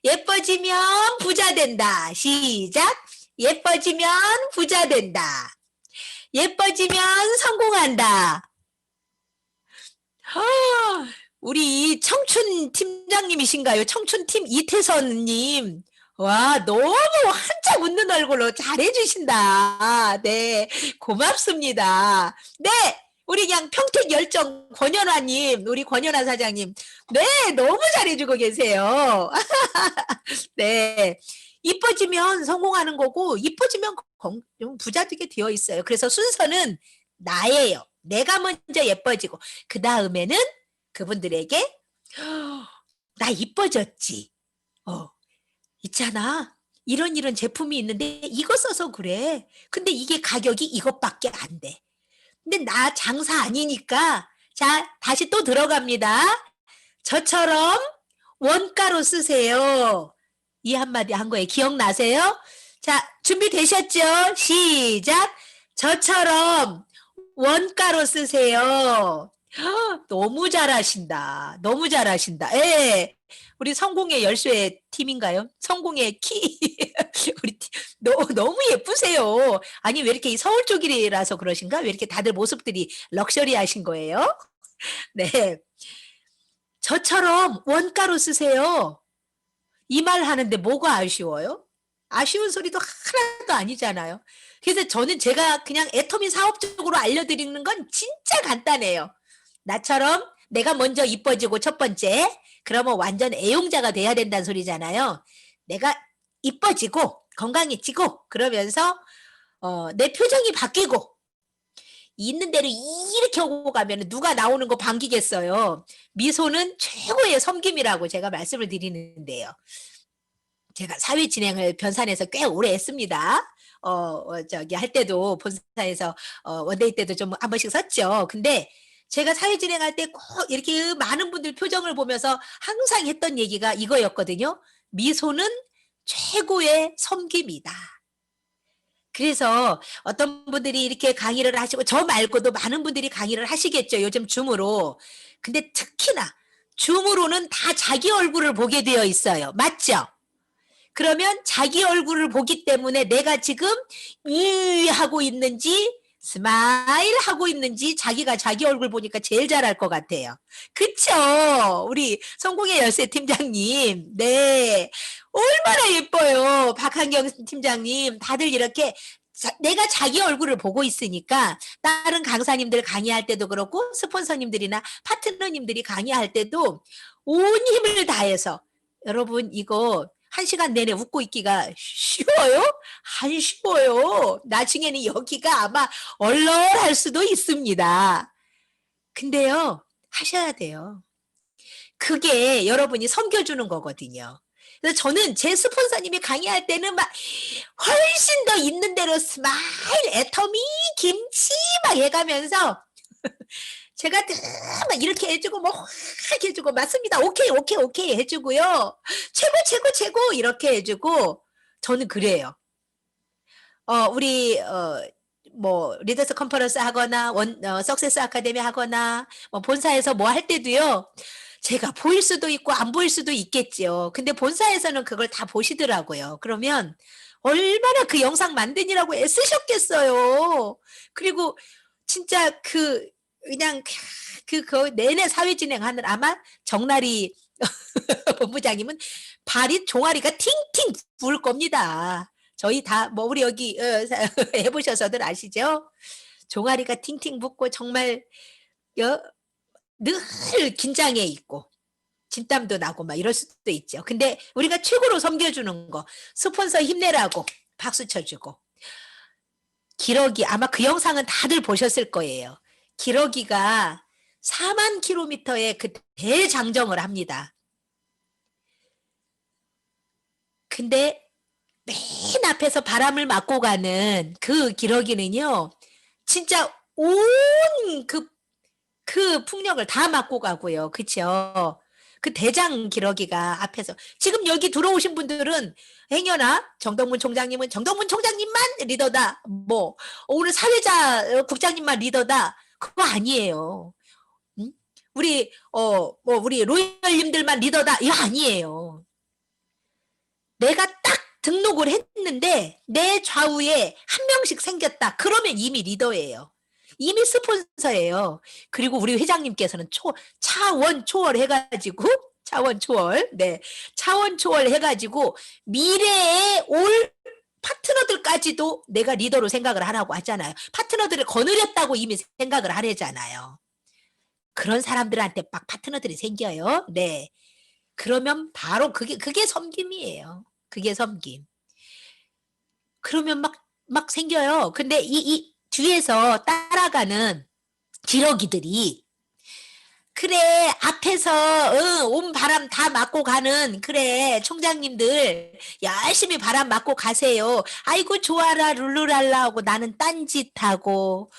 예뻐지면 부자 된다. 시작. 예뻐지면 부자 된다. 예뻐지면 성공한다. 우리 청춘 팀장님이신가요? 청춘팀 이태선님. 와, 너무 한짝 웃는 얼굴로 잘해주신다. 네, 고맙습니다. 네, 우리 그냥 평택 열정 권연아님, 우리 권연아 사장님. 네, 너무 잘해주고 계세요. 네, 이뻐지면 성공하는 거고, 이뻐지면 좀 부자 되게 되어 있어요. 그래서 순서는 나예요. 내가 먼저 예뻐지고, 그 다음에는 그분들에게, 나 이뻐졌지. 있잖아. 이런 제품이 있는데 이거 써서 그래. 근데 이게 가격이 이것밖에 안 돼. 근데 나 장사 아니니까 자, 다시 또 들어갑니다. 저처럼 원가로 쓰세요. 이 한마디 한 거에 기억나세요? 자, 준비되셨죠? 시작. 저처럼 원가로 쓰세요. 너무 잘하신다. 너무 잘하신다. 예. 우리 성공의 열쇠 팀인가요? 성공의 키. 우리 너무 예쁘세요. 아니, 왜 이렇게 서울 쪽이라서 그러신가? 왜 이렇게 다들 모습들이 럭셔리하신 거예요? 네. 저처럼 원가로 쓰세요. 이 말 하는데 뭐가 아쉬워요? 아쉬운 소리도 하나도 아니잖아요. 그래서 저는 제가 그냥 애터미 사업적으로 알려드리는 건 진짜 간단해요. 나처럼 내가 먼저 이뻐지고 첫 번째, 그러면 완전 애용자가 돼야 된다는 소리잖아요. 내가 이뻐지고 건강해지고 그러면서 내 표정이 바뀌고 있는 대로 이렇게 오고 가면 누가 나오는 거 반기겠어요. 미소는 최고의 섬김이라고 제가 말씀을 드리는데요. 제가 사회 진행을 변산에서 꽤 오래 했습니다. 저기 할 때도 본사에서 원데이 때도 좀 한 번씩 섰죠. 근데 제가 사회 진행할 때 꼭 이렇게 많은 분들 표정을 보면서 항상 했던 얘기가 이거였거든요. 미소는 최고의 섬김이다. 그래서 어떤 분들이 이렇게 강의를 하시고 저 말고도 많은 분들이 강의를 하시겠죠. 요즘 줌으로. 근데 특히나 줌으로는 다 자기 얼굴을 보게 되어 있어요. 맞죠? 그러면 자기 얼굴을 보기 때문에 내가 지금 이 하고 있는지 스마일 하고 있는지 자기가 자기 얼굴 보니까 제일 잘할 것 같아요. 그쵸? 우리 성공의 열쇠 팀장님. 네. 얼마나 예뻐요. 박한경 팀장님. 다들 이렇게 내가 자기 얼굴을 보고 있으니까 다른 강사님들 강의할 때도 그렇고 스폰서님들이나 파트너님들이 강의할 때도 온 힘을 다해서 여러분 이거 1시간 내내 웃고 있기가 쉬워요? 안 쉬워요. 나중에는 여기가 아마 얼얼할 수도 있습니다. 근데요, 하셔야 돼요. 그게 여러분이 섬겨주는 거거든요. 그래서 저는 제 스폰서님이 강의할 때는 막 훨씬 더 있는 대로 스마일, 애터미, 김치 막 해가면서 제가 막 이렇게 해주고 뭐 확 해주고 맞습니다. 오케이 오케이 오케이 해주고요. 최고 최고 최고 이렇게 해주고 저는 그래요. 우리 뭐 리더스 컨퍼런스 하거나 석세스 아카데미 하거나 뭐 본사에서 뭐 할 때도요. 제가 보일 수도 있고 안 보일 수도 있겠죠. 근데 본사에서는 그걸 다 보시더라고요. 그러면 얼마나 그 영상 만드느라고 애쓰셨겠어요. 그리고 진짜 그냥 그 내내 사회 진행하는 아마 정나리 본부장님은 발이 종아리가 팅팅 부을 겁니다. 저희 다 뭐 우리 여기 해보셔서들 아시죠? 종아리가 팅팅 붓고 정말 늘 긴장해 있고 진땀도 나고 막 이럴 수도 있죠. 근데 우리가 최고로 섬겨주는 거 스폰서 힘내라고 박수 쳐주고 기러기 아마 그 영상은 다들 보셨을 거예요. 기러기가 4만 킬로미터의 그 대장정을 합니다. 근데 맨 앞에서 바람을 맞고 가는 그 기러기는요. 진짜 온 그 풍력을 다 맞고 가고요. 그쵸? 그 대장 기러기가 앞에서 지금 여기 들어오신 분들은 행여나 정동문 총장님은 정동문 총장님만 리더다. 뭐 오늘 사회자 국장님만 리더다. 그거 아니에요. 응? 우리 뭐 우리 로열님들만 리더다. 이거 아니에요. 내가 딱 등록을 했는데 내 좌우에 한 명씩 생겼다. 그러면 이미 리더예요. 이미 스폰서예요. 그리고 우리 회장님께서는 차원 초월 해가지고 차원 초월 네 차원 초월 해가지고 미래에 올 파트너들까지도 내가 리더로 생각을 하라고 하잖아요. 파트너들을 거느렸다고 이미 생각을 하래잖아요. 그런 사람들한테 막 파트너들이 생겨요. 네. 그러면 바로 그게 섬김이에요. 그게 섬김. 그러면 막 생겨요. 근데 이 뒤에서 따라가는 기러기들이 그래 앞에서 온 바람 다 맞고 가는 그래 총장님들 열심히 바람 맞고 가세요. 아이고 좋아라 룰루랄라 하고 나는 딴짓하고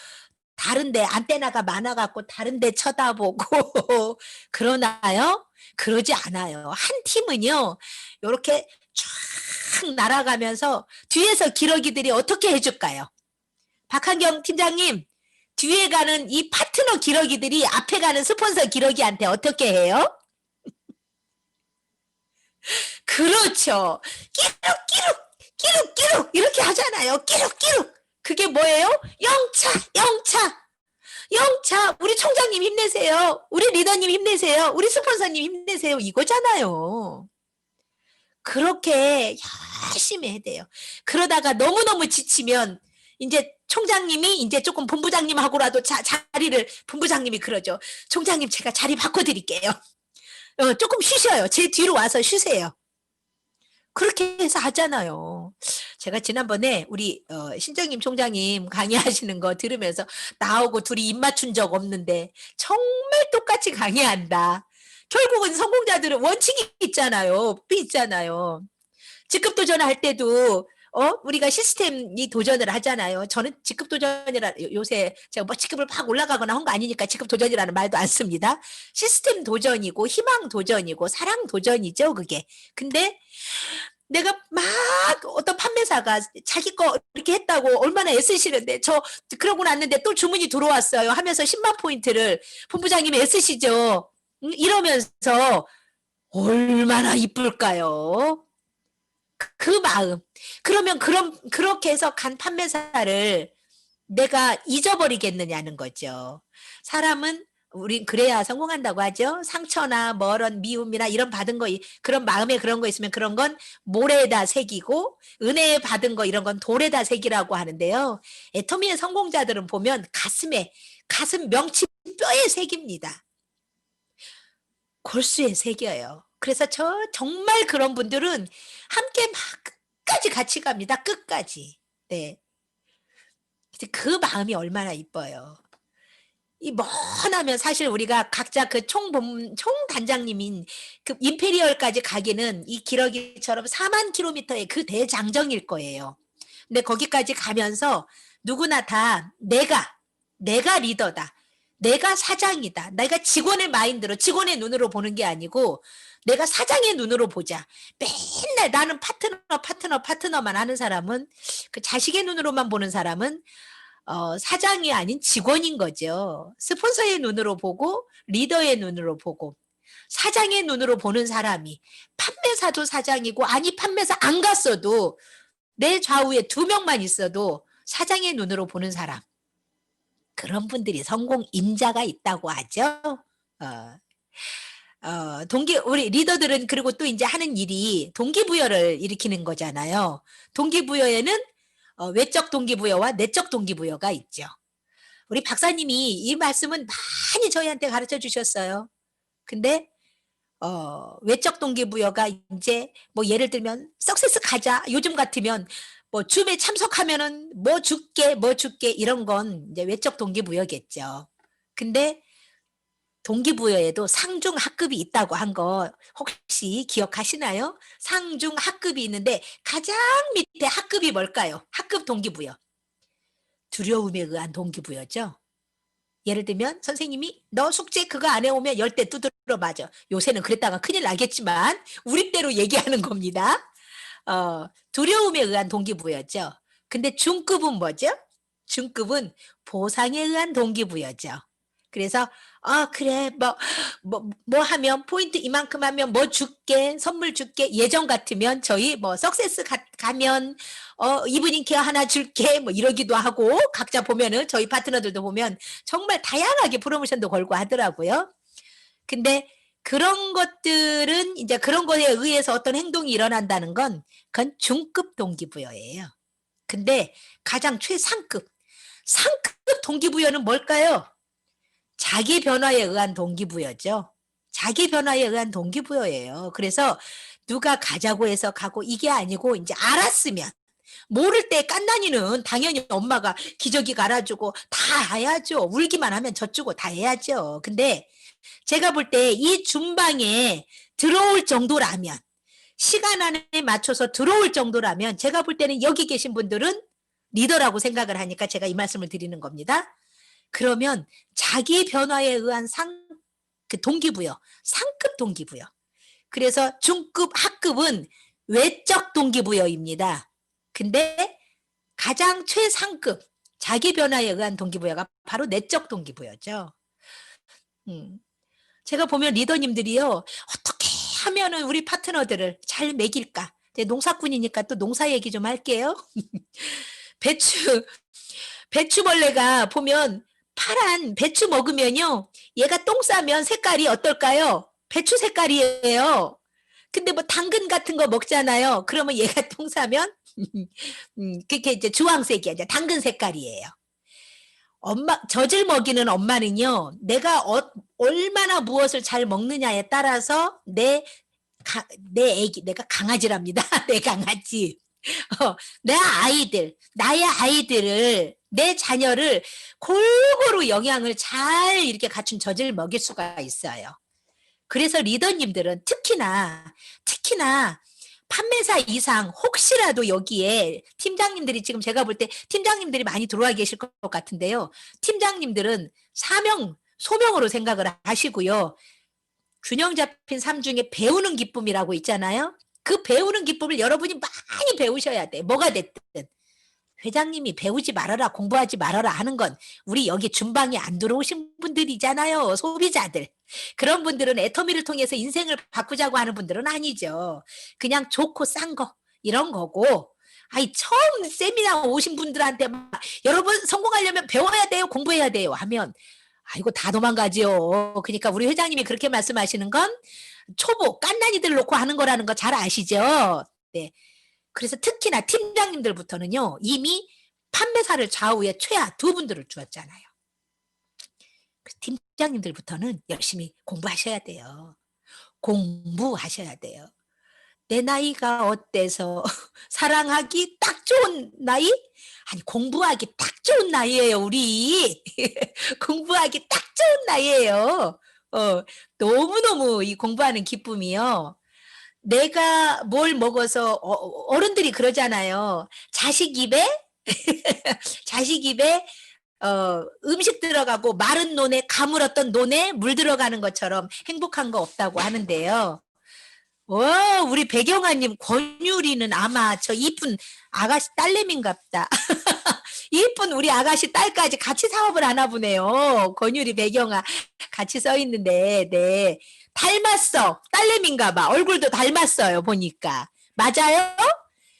다른데 안테나가 많아갖고 다른데 쳐다보고 그러나요? 그러지 않아요. 한 팀은요 이렇게 쫙 날아가면서 뒤에서 기러기들이 어떻게 해줄까요? 박한경 팀장님 뒤에 가는 이 파트너 기러기들이 앞에 가는 스폰서 기러기한테 어떻게 해요? 그렇죠. 끼룩 이렇게 하잖아요. 끼룩 그게 뭐예요? 영차 우리 총장님 힘내세요. 우리 리더님 힘내세요. 우리 스폰서님 힘내세요. 이거잖아요. 그렇게 열심히 해야 돼요. 그러다가 너무너무 지치면 이제 총장님이 이제 조금 본부장님하고라도 자리를 본부장님이 그러죠. 총장님 제가 자리 바꿔드릴게요. 조금 쉬셔요. 제 뒤로 와서 쉬세요. 그렇게 해서 하잖아요. 제가 지난번에 우리 신정임 총장님 강의하시는 거 들으면서 나하고 둘이 입 맞춘 적 없는데 정말 똑같이 강의한다. 결국은 성공자들은 원칙이 있잖아요. 있잖아요. 직급 도전할 때도 우리가 시스템이 도전을 하잖아요. 저는 직급 도전이라 요새 제가 뭐 직급을 막 올라가거나 한 거 아니니까 직급 도전이라는 말도 안 씁니다. 시스템 도전이고 희망 도전이고 사랑 도전이죠, 그게. 근데 내가 막 어떤 판매사가 자기 거 이렇게 했다고 얼마나 애쓰시는데 저 그러고 났는데 또 주문이 들어왔어요 하면서 10만 포인트를 본부장님이 애쓰시죠. 이러면서 얼마나 이쁠까요? 그 마음. 그러면 그렇게 해서 간 판매사를 내가 잊어버리겠느냐는 거죠. 사람은 우린 그래야 성공한다고 하죠. 상처나 뭐런 미움이나 이런 받은 거 그런 마음에 그런 거 있으면 그런 건 모래에다 새기고 은혜 받은 거 이런 건 돌에다 새기라고 하는데요. 애터미의 성공자들은 보면 가슴 명치뼈에 새깁니다. 골수에 새겨요. 그래서 정말 그런 분들은 함께 막 끝까지 같이 갑니다. 끝까지. 네. 그 마음이 얼마나 이뻐요. 이 머나면 사실 우리가 각자 그 총단장님인 그 임페리얼까지 가기는 이 기러기처럼 4만 킬로미터의 그 대장정일 거예요. 근데 거기까지 가면서 누구나 다 내가 리더다. 내가 사장이다. 내가 직원의 마인드로, 직원의 눈으로 보는 게 아니고 내가 사장의 눈으로 보자. 맨날 나는 파트너만 하는 사람은, 그 자식의 눈으로만 보는 사람은 사장이 아닌 직원인 거죠. 스폰서의 눈으로 보고 리더의 눈으로 보고 사장의 눈으로 보는 사람이, 판매사도 사장이고, 아니 판매사 안 갔어도 내 좌우에 2명만 있어도 사장의 눈으로 보는 사람, 그런 분들이 성공 임자가 있다고 하죠. 우리 리더들은 그리고 또 이제 하는 일이 동기부여를 일으키는 거잖아요. 동기부여에는 외적 동기부여와 내적 동기부여가 있죠. 우리 박사님이 이 말씀은 많이 저희한테 가르쳐 주셨어요. 근데 외적 동기부여가 이제 뭐 예를 들면 석세스 가자. 요즘 같으면 뭐 줌에 참석하면은 뭐 줄게 이런 건 이제 외적 동기부여겠죠. 근데 동기부여에도 상중하급이 있다고 한 거 혹시 기억하시나요? 상중하급이 있는데 가장 밑에 하급이 뭘까요? 하급 동기부여. 두려움에 의한 동기부여죠. 예를 들면 선생님이 너 숙제 그거 안 해오면 10대 두드려 맞아. 요새는 그랬다가 큰일 나겠지만 우리 때로 얘기하는 겁니다. 두려움에 의한 동기부여죠. 근데 중급은 뭐죠? 중급은 보상에 의한 동기부여죠. 그래서 그래 뭐 하면 포인트 이만큼 하면 뭐 줄게, 선물 줄게. 예전 같으면 저희 뭐 석세스 가면 이브닝 케어 하나 줄게 뭐 이러기도 하고, 각자 보면은 저희 파트너들도 보면 정말 다양하게 프로모션도 걸고 하더라고요. 근데 그런 것들은 이제 그런 거에 의해서 어떤 행동이 일어난다는 건 그건 중급 동기부여예요. 근데 가장 상급 동기부여는 뭘까요? 자기 변화에 의한 동기부여죠. 자기 변화에 의한 동기부여예요. 그래서 누가 가자고 해서 가고 이게 아니고 이제 알았으면, 모를 때 깐난이는 당연히 엄마가 기저귀 갈아주고 다 해야죠. 울기만 하면 젖주고 다 해야죠. 근데 제가 볼 때 이 중방에 들어올 정도라면, 시간 안에 맞춰서 들어올 정도라면 제가 볼 때는 여기 계신 분들은 리더라고 생각을 하니까 제가 이 말씀을 드리는 겁니다. 그러면 자기 변화에 의한 그 동기부여, 상급 동기부여. 그래서 중급, 하급은 외적 동기부여입니다. 근데 가장 최상급, 자기 변화에 의한 동기부여가 바로 내적 동기부여죠. 제가 보면 리더님들이요, 어떻게 하면은 우리 파트너들을 잘 먹일까? 농사꾼이니까 또 농사 얘기 좀 할게요. 배추벌레가 보면 파란 배추 먹으면요, 얘가 똥 싸면 색깔이 어떨까요? 배추 색깔이에요. 근데 뭐 당근 같은 거 먹잖아요. 그러면 얘가 똥 싸면 그게 이제 주황색이야. 이제 당근 색깔이에요. 젖을 먹이는 엄마는요, 내가 얼마나 무엇을 잘 먹느냐에 따라서 내 애기, 내가 강아지랍니다. 내 강아지. 나의 아이들을, 내 자녀를 골고루 영양을 잘 이렇게 갖춘 젖을 먹일 수가 있어요. 그래서 리더님들은 특히나 판매사 이상, 혹시라도 여기에 팀장님들이, 지금 제가 볼 때 팀장님들이 많이 들어와 계실 것 같은데요. 팀장님들은 소명으로 생각을 하시고요. 균형 잡힌 삶 중에 배우는 기쁨이라고 있잖아요. 그 배우는 기쁨을 여러분이 많이 배우셔야 돼. 뭐가 됐든. 회장님이 배우지 말아라, 공부하지 말아라 하는 건 우리 여기 준방에 안 들어오신 분들이잖아요. 소비자들. 그런 분들은 애터미를 통해서 인생을 바꾸자고 하는 분들은 아니죠. 그냥 좋고 싼 거 이런 거고, 아이 처음 세미나 오신 분들한테 막 "여러분 성공하려면 배워야 돼요. 공부해야 돼요." 하면 아이고 다 도망가지요. 그러니까 우리 회장님이 그렇게 말씀하시는 건 초보 갓난이들 놓고 하는 거라는 거 잘 아시죠? 네. 그래서 특히나 팀장님들부터는요. 이미 판매사를 좌우에 최하 두 분들을 두었잖아요. 그 팀장님들부터는 열심히 공부하셔야 돼요. 공부하셔야 돼요. 내 나이가 어때서 사랑하기 딱 좋은 나이? 아니 공부하기 딱 좋은 나이예요 우리. 공부하기 딱 좋은 나이예요. 어 너무너무 이 공부하는 기쁨이요. 내가 뭘 먹어서 어른들이 그러잖아요. 자식 입에 자식 입에 음식 들어가고 마른 논에 가물었던 논에 물 들어가는 것처럼 행복한 거 없다고 하는데요. 우리 배경아님 권유리는 아마 저 이쁜 아가씨 딸내미인갑다. 이쁜 우리 아가씨 딸까지 같이 사업을 하나 보네요. 권유리 배경아 같이 써 있는데, 네. 닮았어. 딸내미인가 봐. 얼굴도 닮았어요, 보니까. 맞아요?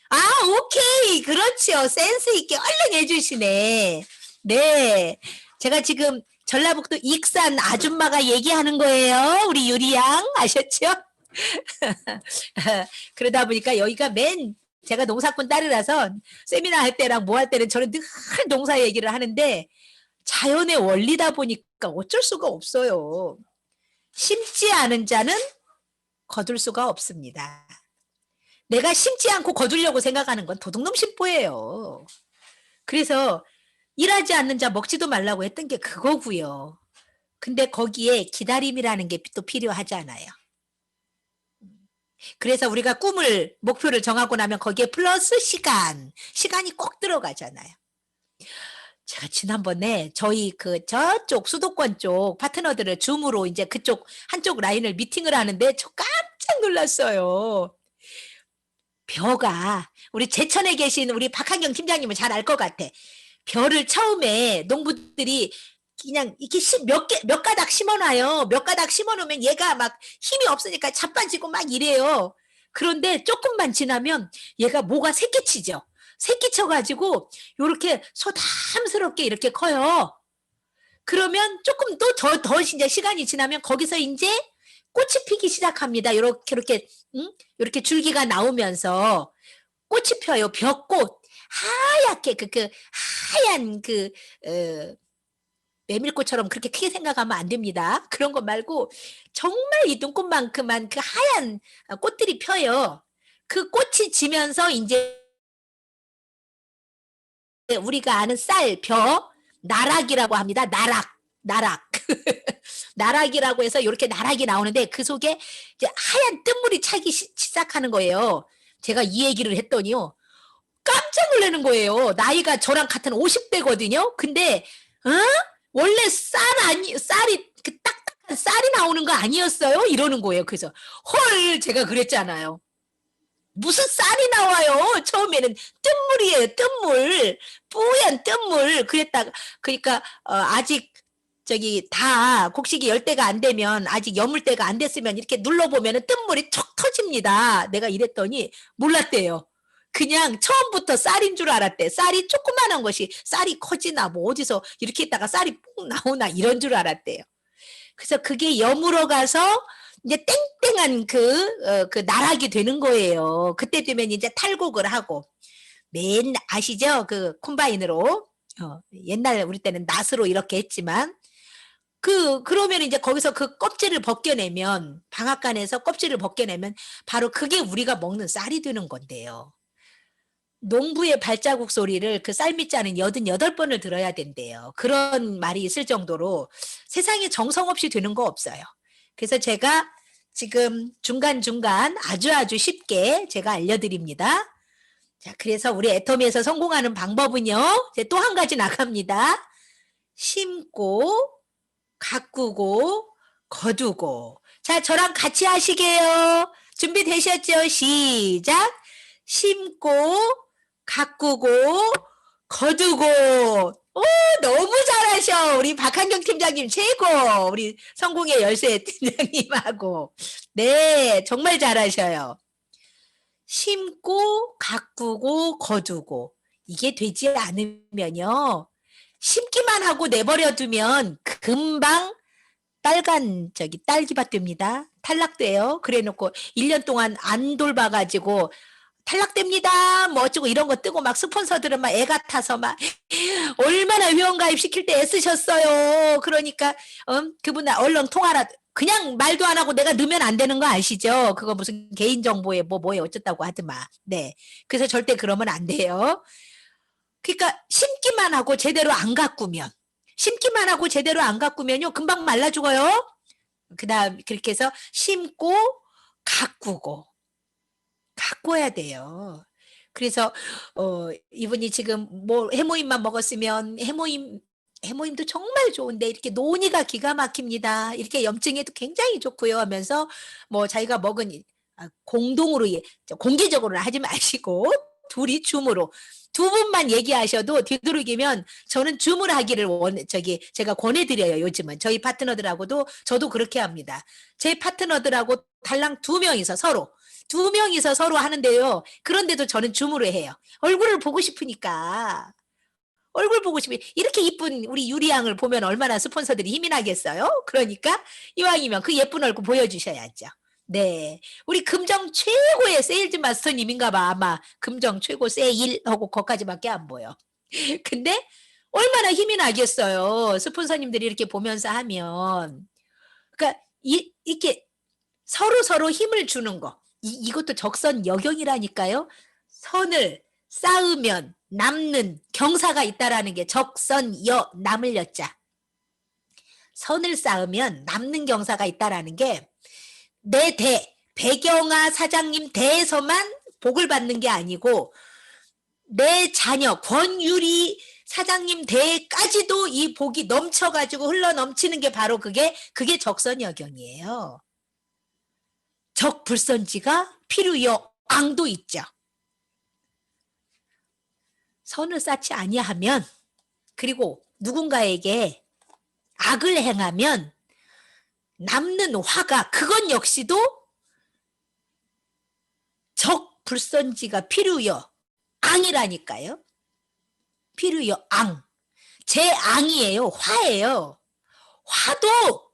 아, 오케이. 그렇죠. 센스 있게 얼른 해주시네. 네. 제가 지금 전라북도 익산 아줌마가 얘기하는 거예요. 우리 유리양. 아셨죠? 그러다 보니까 여기가 제가 농사꾼 딸이라서 세미나 할 때랑 뭐 할 때는 저는 늘 농사 얘기를 하는데 자연의 원리다 보니까 어쩔 수가 없어요. 심지 않은 자는 거둘 수가 없습니다. 내가 심지 않고 거두려고 생각하는 건 도둑놈 심보예요. 그래서 일하지 않는 자 먹지도 말라고 했던 게 그거고요. 근데 거기에 기다림이라는 게 또 필요하잖아요. 그래서 우리가 목표를 정하고 나면 거기에 플러스 시간이 꼭 들어가잖아요. 제가 지난번에 저희 저쪽 수도권 쪽 파트너들을 줌으로 이제 그쪽 한쪽 라인을 미팅을 하는데 저 깜짝 놀랐어요. 벼가 우리 제천에 계신 우리 박한경 팀장님은 잘 알 것 같아. 벼를 처음에 농부들이 그냥 이렇게 몇 가닥 심어놔요. 몇 가닥 심어놓으면 얘가 막 힘이 없으니까 자빠지고 막 이래요. 그런데 조금만 지나면 얘가 뭐가 새끼치죠. 새끼쳐가지고 요렇게 소담스럽게 이렇게 커요. 그러면 조금 또 더 이제 시간이 지나면 거기서 이제 꽃이 피기 시작합니다. 이렇게 이렇게 줄기가 나오면서 꽃이 펴요. 벼꽃 하얗게 하얀 메밀꽃처럼 그렇게 크게 생각하면 안 됩니다. 그런 거 말고 정말 이 눈꽃만큼만 그 하얀 꽃들이 펴요. 그 꽃이 지면서 이제 우리가 아는 벼, 나락이라고 합니다. 나락. 나락이라고 해서 이렇게 나락이 나오는데 그 속에 이제 하얀 뜬물이 차기 시작하는 거예요. 제가 이 얘기를 했더니요. 깜짝 놀라는 거예요. 나이가 저랑 같은 50대거든요. 근데 원래 쌀이 딱딱한 쌀이 나오는 거 아니었어요? 이러는 거예요. 그래서 헐 제가 그랬잖아요. 무슨 쌀이 나와요? 처음에는 뜬물이에요. 뜬물. 뿌연 뜬물. 그러니까 아직 다 곡식이 열대가 안 되면 아직 여물 때가 안 됐으면 이렇게 눌러보면 뜬물이 툭 터집니다. 내가 이랬더니 몰랐대요. 그냥 처음부터 쌀인 줄 알았대. 쌀이 조그만한 것이 쌀이 커지나 뭐 어디서 이렇게 있다가 쌀이 뽕 나오나 이런 줄 알았대요. 그래서 그게 여물어 가서 이제 땡땡한 그 나락이 되는 거예요. 그때 되면 이제 탈곡을 하고 아시죠? 그 콤바인으로 옛날 우리 때는 낫으로 이렇게 했지만 그러면 이제 거기서 그 껍질을 벗겨내면 방앗간에서 껍질을 벗겨내면 바로 그게 우리가 먹는 쌀이 되는 건데요. 농부의 발자국 소리를 그 쌀밑자는 88번을 들어야 된대요. 그런 말이 있을 정도로 세상에 정성 없이 되는 거 없어요. 그래서 제가 지금 중간중간 아주 쉽게 제가 알려드립니다. 자, 그래서 우리 애터미에서 성공하는 방법은요. 이제 또 한 가지 나갑니다. 심고, 가꾸고, 거두고. 자, 저랑 같이 하시게요. 준비되셨죠? 시작. 심고, 가꾸고, 거두고. 오, 너무 잘하셔. 우리 박한경 팀장님 최고. 우리 성공의 열쇠 팀장님하고. 네, 정말 잘하셔요. 심고 가꾸고 거두고 이게 되지 않으면요. 심기만 하고 내버려 두면 금방 빨간 딸기밭 됩니다. 탈락돼요. 그래 놓고 1년 동안 안 돌봐 가지고 "탈락됩니다." 뭐 어쩌고 이런 거 뜨고 막 스폰서들은 막 애 같아서 막 얼마나 회원가입 시킬 때 애쓰셨어요. 그러니까 그분 얼른 통화라 그냥 말도 안 하고 내가 넣으면 안 되는 거 아시죠? 그거 무슨 개인정보에 뭐에 어쩌다고 하더만. 네. 그래서 절대 그러면 안 돼요. 그러니까 심기만 하고 제대로 안 가꾸면 심기만 하고 제대로 안 가꾸면요 금방 말라 죽어요. 그다음 그렇게 해서 심고 가꾸고 가꿔야 돼요. 그래서 이분이 지금 뭐 해모임만 먹었으면 해모임도 정말 좋은데 이렇게 논의가 기가 막힙니다. 이렇게 염증에도 굉장히 좋고요 하면서 뭐 자기가 먹은 공동으로 공개적으로는 하지 마시고 둘이 줌으로 두 분만 얘기하셔도 되도록이면 저는 줌을 하기를 제가 권해 드려요 요즘은. 저희 파트너들하고도 저도 그렇게 합니다. 제 파트너들하고 달랑 두 명이서 서로 두 명이서 서로 하는데요. 그런데도 저는 줌으로 해요. 얼굴을 보고 싶으니까. 얼굴 보고 싶으 이렇게 이쁜 우리 유리 양을 보면 얼마나 스폰서들이 힘이 나겠어요? 그러니까 이왕이면 그 예쁜 얼굴 보여주셔야죠. 네. 우리 금정 최고의 세일즈 마스터님인가 봐. 아마 금정 최고 세일 하고 거기까지밖에 안 보여. 근데 얼마나 힘이 나겠어요. 스폰서님들이 이렇게 보면서 하면. 그러니까 이렇게 서로서로 힘을 주는 거. 이것도 적선여경이라니까요. 선을 쌓으면 남는 경사가 있다라는 게 적선여 남을 여자. 선을 쌓으면 남는 경사가 있다라는 게 내 배경아 사장님 대에서만 복을 받는 게 아니고 내 자녀 권유리 사장님 대까지도 이 복이 넘쳐가지고 흘러 넘치는 게 바로 그게 적선여경이에요. 적불선지가 필요여 앙도 있죠. 선을 쌓지 아니하면 그리고 누군가에게 악을 행하면 남는 화가 그건 역시도 적불선지가 필요여 앙이라니까요. 필요여 앙. 제 앙이에요. 화예요. 화도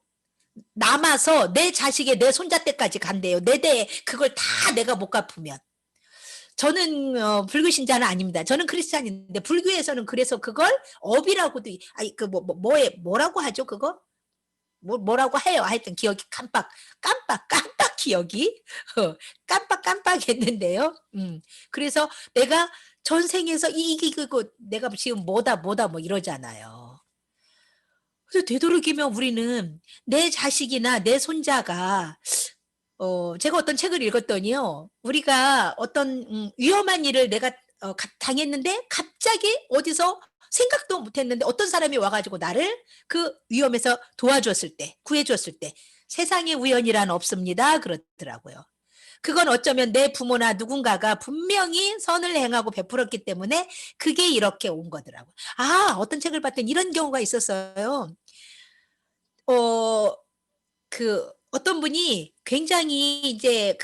남아서 내 자식의 내 손자 때까지 간대요. 내 대에 그걸 다 내가 못 갚으면. 저는 불교 신자는 아닙니다. 저는 크리스찬인데 불교에서는 그래서 그걸 업이라고도 아니 뭐라고 하죠 그거? 뭐라고 해요. 하여튼 기억이 깜빡 기억이 깜빡했는데요. 그래서 내가 전생에서 이기고 내가 지금 뭐다 뭐 이러잖아요. 그래서 되도록이면 우리는 내 자식이나 내 손자가 제가 어떤 책을 읽었더니요. 우리가 어떤 위험한 일을 내가 당했는데 갑자기 어디서 생각도 못 했는데 어떤 사람이 와 가지고 나를 그 위험에서 도와줬을 때 구해 줬을 때 "세상에 우연이란 없습니다." 그러더라고요. 그건 어쩌면 내 부모나 누군가가 분명히 선을 행하고 베풀었기 때문에 그게 이렇게 온 거더라고요. 어떤 책을 봤더니 이런 경우가 있었어요. 어 어떤 분이 굉장히 이제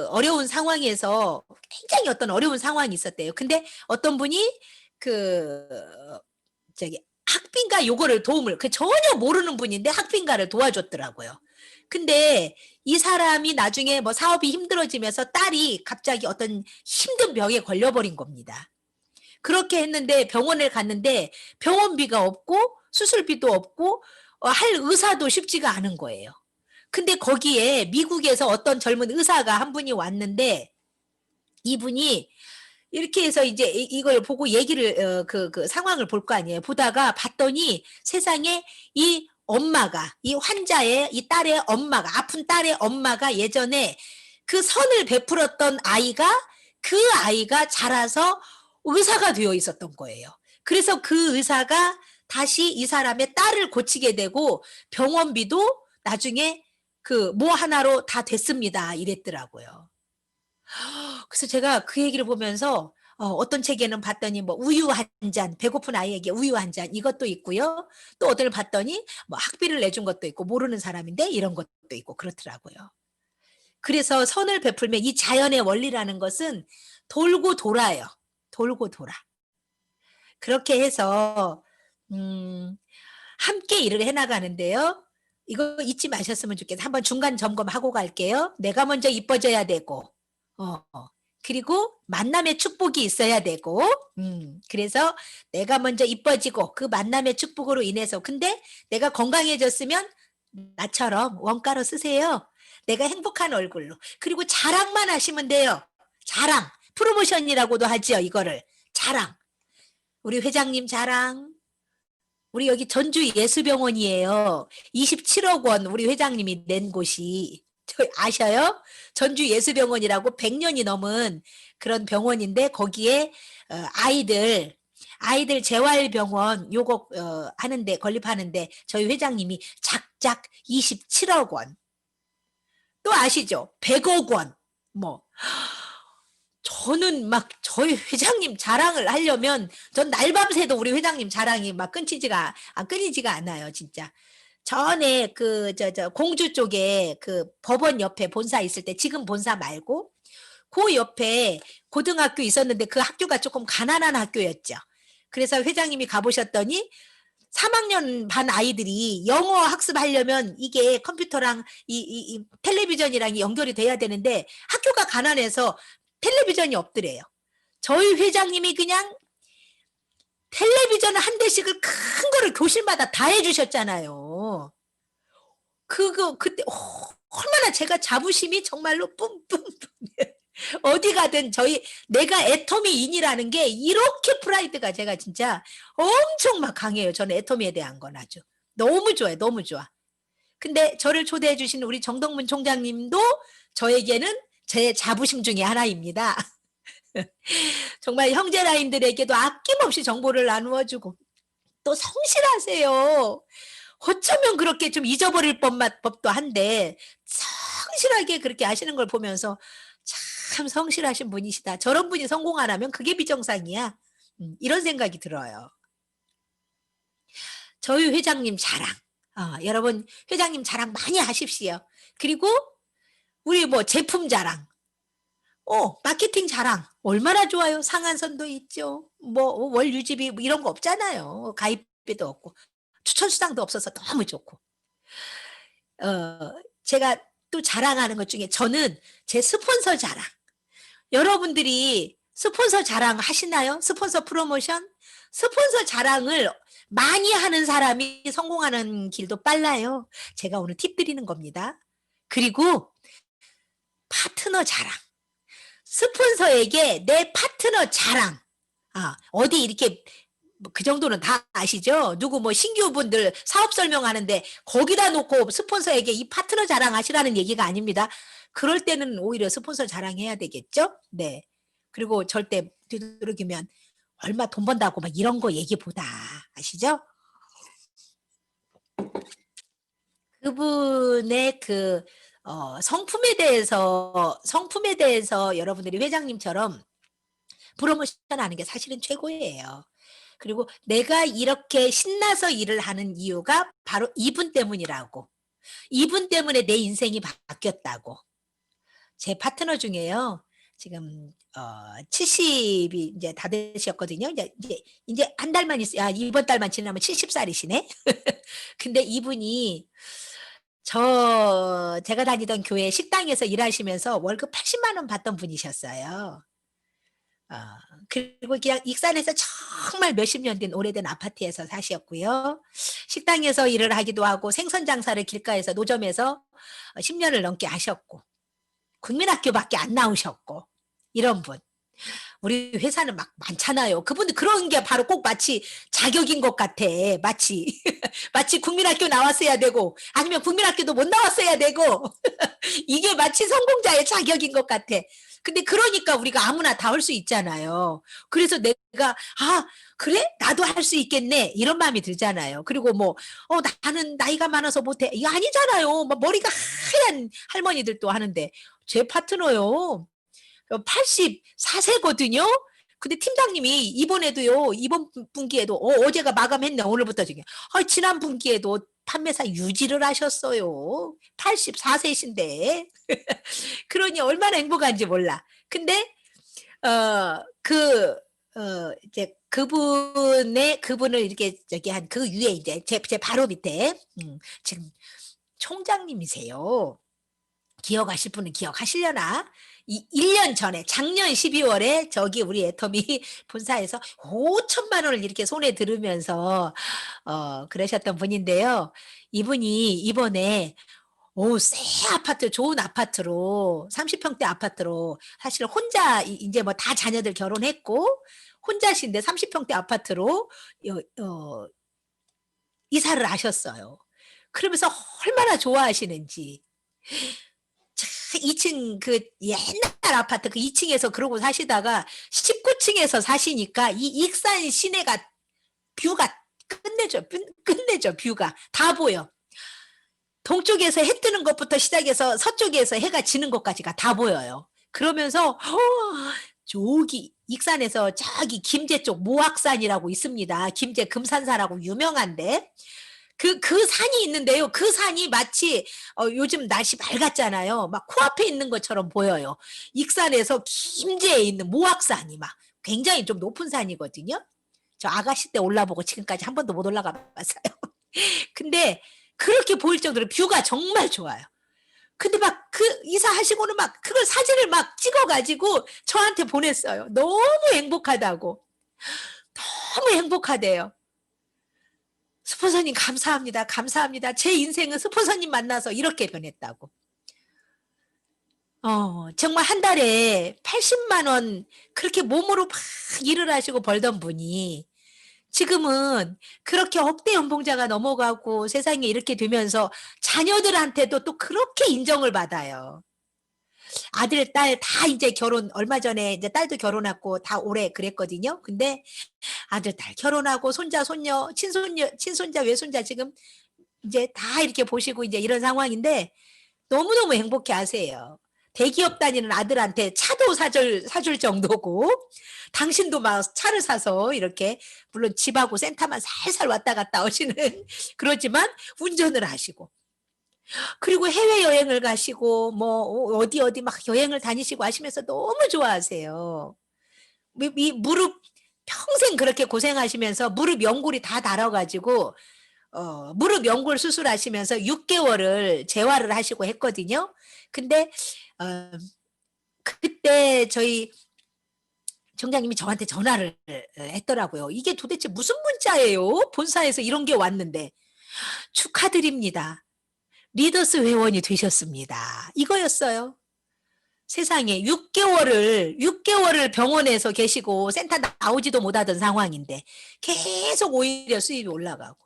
어려운 상황에서 굉장히 어떤 어려운 상황이 있었대요. 근데 어떤 분이 그 학빈가 요거를 도움을 전혀 모르는 분인데 학빈가를 도와줬더라고요. 근데 이 사람이 나중에 뭐 사업이 힘들어지면서 딸이 갑자기 어떤 힘든 병에 걸려 버린 겁니다. 그렇게 했는데 병원에 갔는데 병원비가 없고 수술비도 없고 할 의사도 쉽지가 않은 거예요. 근데 거기에 미국에서 어떤 젊은 의사가 한 분이 왔는데 이분이 이렇게 해서 이제 이걸 보고 얘기를 상황을 볼 거 아니에요. 보다가 봤더니 세상에 이 엄마가 이 환자의 이 딸의 엄마가 아픈 딸의 엄마가 예전에 그 선을 베풀었던 아이가 그 아이가 자라서 의사가 되어 있었던 거예요. 그래서 그 의사가 다시 이 사람의 딸을 고치게 되고 병원비도 나중에 뭐 하나로 다 됐습니다. 이랬더라고요. 그래서 제가 그 얘기를 보면서 어떤 책에는 봤더니 뭐 우유 한 잔, 배고픈 아이에게 우유 한 잔 이것도 있고요. 또 어디를 봤더니 뭐 학비를 내준 것도 있고 모르는 사람인데 이런 것도 있고 그렇더라고요. 그래서 선을 베풀면 이 자연의 원리라는 것은 돌고 돌아요. 돌고 돌아. 그렇게 해서 함께 일을 해 나가는데요. 이거 잊지 마셨으면 좋겠어요. 한번 중간 점검하고 갈게요. 내가 먼저 이뻐져야 되고 그리고 만남의 축복이 있어야 되고 그래서 내가 먼저 이뻐지고 그 만남의 축복으로 인해서 근데 내가 건강해졌으면 나처럼 원가로 쓰세요. 내가 행복한 얼굴로. 그리고 자랑만 하시면 돼요. 자랑. 프로모션이라고도 하죠, 이거를. 자랑. 우리 회장님 자랑. 우리 여기 전주 예수병원이에요. 27억 원 우리 회장님이 낸 곳이. 아셔요? 전주 예수병원이라고 100년이 넘은 그런 병원인데 거기에 아이들 재활병원 요거 하는데 건립하는데 저희 회장님이 작작 27억 원. 또 아시죠? 100억 원. 뭐 저는 막 저희 회장님 자랑을 하려면 전 날밤새도 우리 회장님 자랑이 막 끊이지가 않아요, 진짜. 전에 공주 쪽에 그 법원 옆에 본사 있을 때 지금 본사 말고 그 옆에 고등학교 있었는데 그 학교가 조금 가난한 학교였죠. 그래서 회장님이 가보셨더니 3학년 반 아이들이 영어 학습하려면 이게 컴퓨터랑 이 텔레비전이랑 연결이 돼야 되는데 학교가 가난해서 텔레비전이 없더래요. 저희 회장님이 그냥 텔레비전 한 대씩을 큰 거를 교실마다 다 해주셨잖아요. 그때 얼마나 제가 자부심이 정말로 뿜뿜뿜. 어디 가든 내가 애터미인이라는 게 이렇게 프라이드가 제가 진짜 엄청 막 강해요. 저는 애터미에 대한 건 아주. 너무 좋아요. 너무 좋아. 근데 저를 초대해 주신 우리 정덕문 총장님도 저에게는 제 자부심 중에 하나입니다. 정말 형제 라인들에게도 아낌없이 정보를 나누어주고 또 성실하세요. 어쩌면 그렇게 좀 잊어버릴 법도 한데 성실하게 그렇게 하시는 걸 보면서 참 성실하신 분이시다. 저런 분이 성공 안 하면 그게 비정상이야. 이런 생각이 들어요. 저희 회장님 자랑. 여러분 회장님 자랑 많이 하십시오. 그리고 우리 뭐 제품 자랑. 마케팅 자랑. 얼마나 좋아요. 상한선도 있죠. 뭐 월 유지비 뭐 이런 거 없잖아요. 가입비도 없고. 추천 수당도 없어서 너무 좋고. 제가 또 자랑하는 것 중에 저는 제 스폰서 자랑. 여러분들이 스폰서 자랑 하시나요? 스폰서 프로모션? 스폰서 자랑을 많이 하는 사람이 성공하는 길도 빨라요. 제가 오늘 팁 드리는 겁니다. 그리고 파트너 자랑. 스폰서에게 내 파트너 자랑. 어디 이렇게 그 정도는 다 아시죠? 누구 뭐 신규분들 사업 설명하는데 거기다 놓고 스폰서에게 이 파트너 자랑하시라는 얘기가 아닙니다. 그럴 때는 오히려 스폰서 자랑해야 되겠죠? 네. 그리고 절대 뒤돌아기면 얼마 돈 번다고 막 이런 거 얘기보다 아시죠? 그분의 성품에 대해서 여러분들이 회장님처럼 프로모션 하는 게 사실은 최고예요. 그리고 내가 이렇게 신나서 일을 하는 이유가 바로 이분 때문이라고. 이분 때문에 내 인생이 바뀌었다고. 제 파트너 중에요. 지금 70이 이제 다 되셨거든요. 이제 한 달만 있어요. 이번 달만 지나면 70살이시네. 근데 이분이 제가 다니던 교회 식당에서 일하시면서 월급 80만 원 받던 분이셨어요. 그리고 그냥 익산에서 정말 몇십 년 된 오래된 아파트에서 사셨고요. 식당에서 일을 하기도 하고 생선 장사를 길가에서 노점에서 10년을 넘게 하셨고 국민학교밖에 안 나오셨고 이런 분. 우리 회사는 막 많잖아요. 그분들 그런 게 바로 꼭 마치 자격인 것 같아. 마치 국민학교 나왔어야 되고 아니면 국민학교도 못 나왔어야 되고 이게 마치 성공자의 자격인 것 같아. 근데 그러니까 우리가 아무나 다 할 수 있잖아요. 그래서 내가 그래? 나도 할 수 있겠네. 이런 마음이 들잖아요. 그리고 뭐 나는 나이가 많아서 못해. 이거 아니잖아요. 막 머리가 하얀 할머니들도 하는데 제 파트너요. 84세거든요. 근데 팀장님이 이번 분기에도 어제가 마감했네. 오늘부터 지금. 지난 분기에도 판매사 유지를 하셨어요. 84세신데. 그러니 얼마나 행복한지 몰라. 근데 그 이제 그분을 이렇게 저기 한 그 위에 이제 제 바로 밑에 지금 총장님이세요. 기억하실 분은 기억하시려나? 이 1년 전에 작년 12 월에 저기 우리 애터미 본사에서 5천만 원을 이렇게 손에 들으면서 그러셨던 분인데요. 이분이 이번에 새 아파트 좋은 아파트로 30 평대 아파트로 사실 혼자 인제 뭐 다 자녀들 결혼했고 혼자신데 30 평대 아파트로 이사를 하셨어요. 그러면서 얼마나 좋아하시는지. 자 2층 그 옛날 아파트 그 2 층에서 그러고 사시다가 19 층에서 사시니까 이 익산 시내가 뷰가 끝내죠 뷰가. 다 보여. 동쪽에서 해 뜨는 것부터 시작해서 서쪽에서 해가 지는 것까지가 다 보여요. 그러면서 저기 익산에서 저기 김제 쪽 모악산이라고 있습니다. 김제 금산사라고 유명한데 그 산이 있는데요. 그 산이 마치 요즘 날씨 맑았잖아요. 막 코앞에 있는 것처럼 보여요. 익산에서 김제에 있는 모악산이 막 굉장히 좀 높은 산이거든요. 저 아가씨 때 올라보고 지금까지 한 번도 못 올라가 봤어요. 근데 그렇게 보일 정도로 뷰가 정말 좋아요. 근데 막 그 이사하시고는 막 그걸 사진을 막 찍어 가지고 저한테 보냈어요. 너무 행복하다고. 너무 행복하대요. "스폰서님 감사합니다. 감사합니다. 제 인생은 스폰서님 만나서 이렇게 변했다고." 정말 한 달에 80만 원 그렇게 몸으로 막 일을 하시고 벌던 분이 지금은 그렇게 억대 연봉자가 넘어가고 세상에 이렇게 되면서 자녀들한테도 또 그렇게 인정을 받아요. 아들, 딸 다 인제 결혼 얼마 전에 이제 딸도 결혼하고 다 올해 그랬거든요. 근데 아들, 딸 결혼하고 손자, 손녀, 친손자, 외손자 지금 인제 다 이렇게 보시고 이제 이런 상황인데 너무너무 행복해 하세요. 대기업 다니는 아들한테 차도 사줄 정도고 당신도 막 차를 사서 이렇게 물론 집하고 센터만 살살 왔다 갔다 하시는 그러지만 운전을 하시고 그리고 해외여행을 가시고 뭐 어디 막 여행을 다니시고 하시면서 너무 좋아하세요. 이 무릎 평생 그렇게 고생하시면서 무릎 연골이 다 닳아 가지고 무릎 연골 수술하시면서 6 개월을 재활을 하시고 했거든요. 근데 어 그때 저희 총장님이 저한테 전화를 했더라고요. "이게 도대체 무슨 문자예요? 본사에서 이런 게 왔는데." "축하드립니다. 리더스 회원이 되셨습니다." 이거였어요. 세상에 6 개월을 병원에서 계시고 센터 나오지도 못하던 상황인데 계속 오히려 수입이 올라가고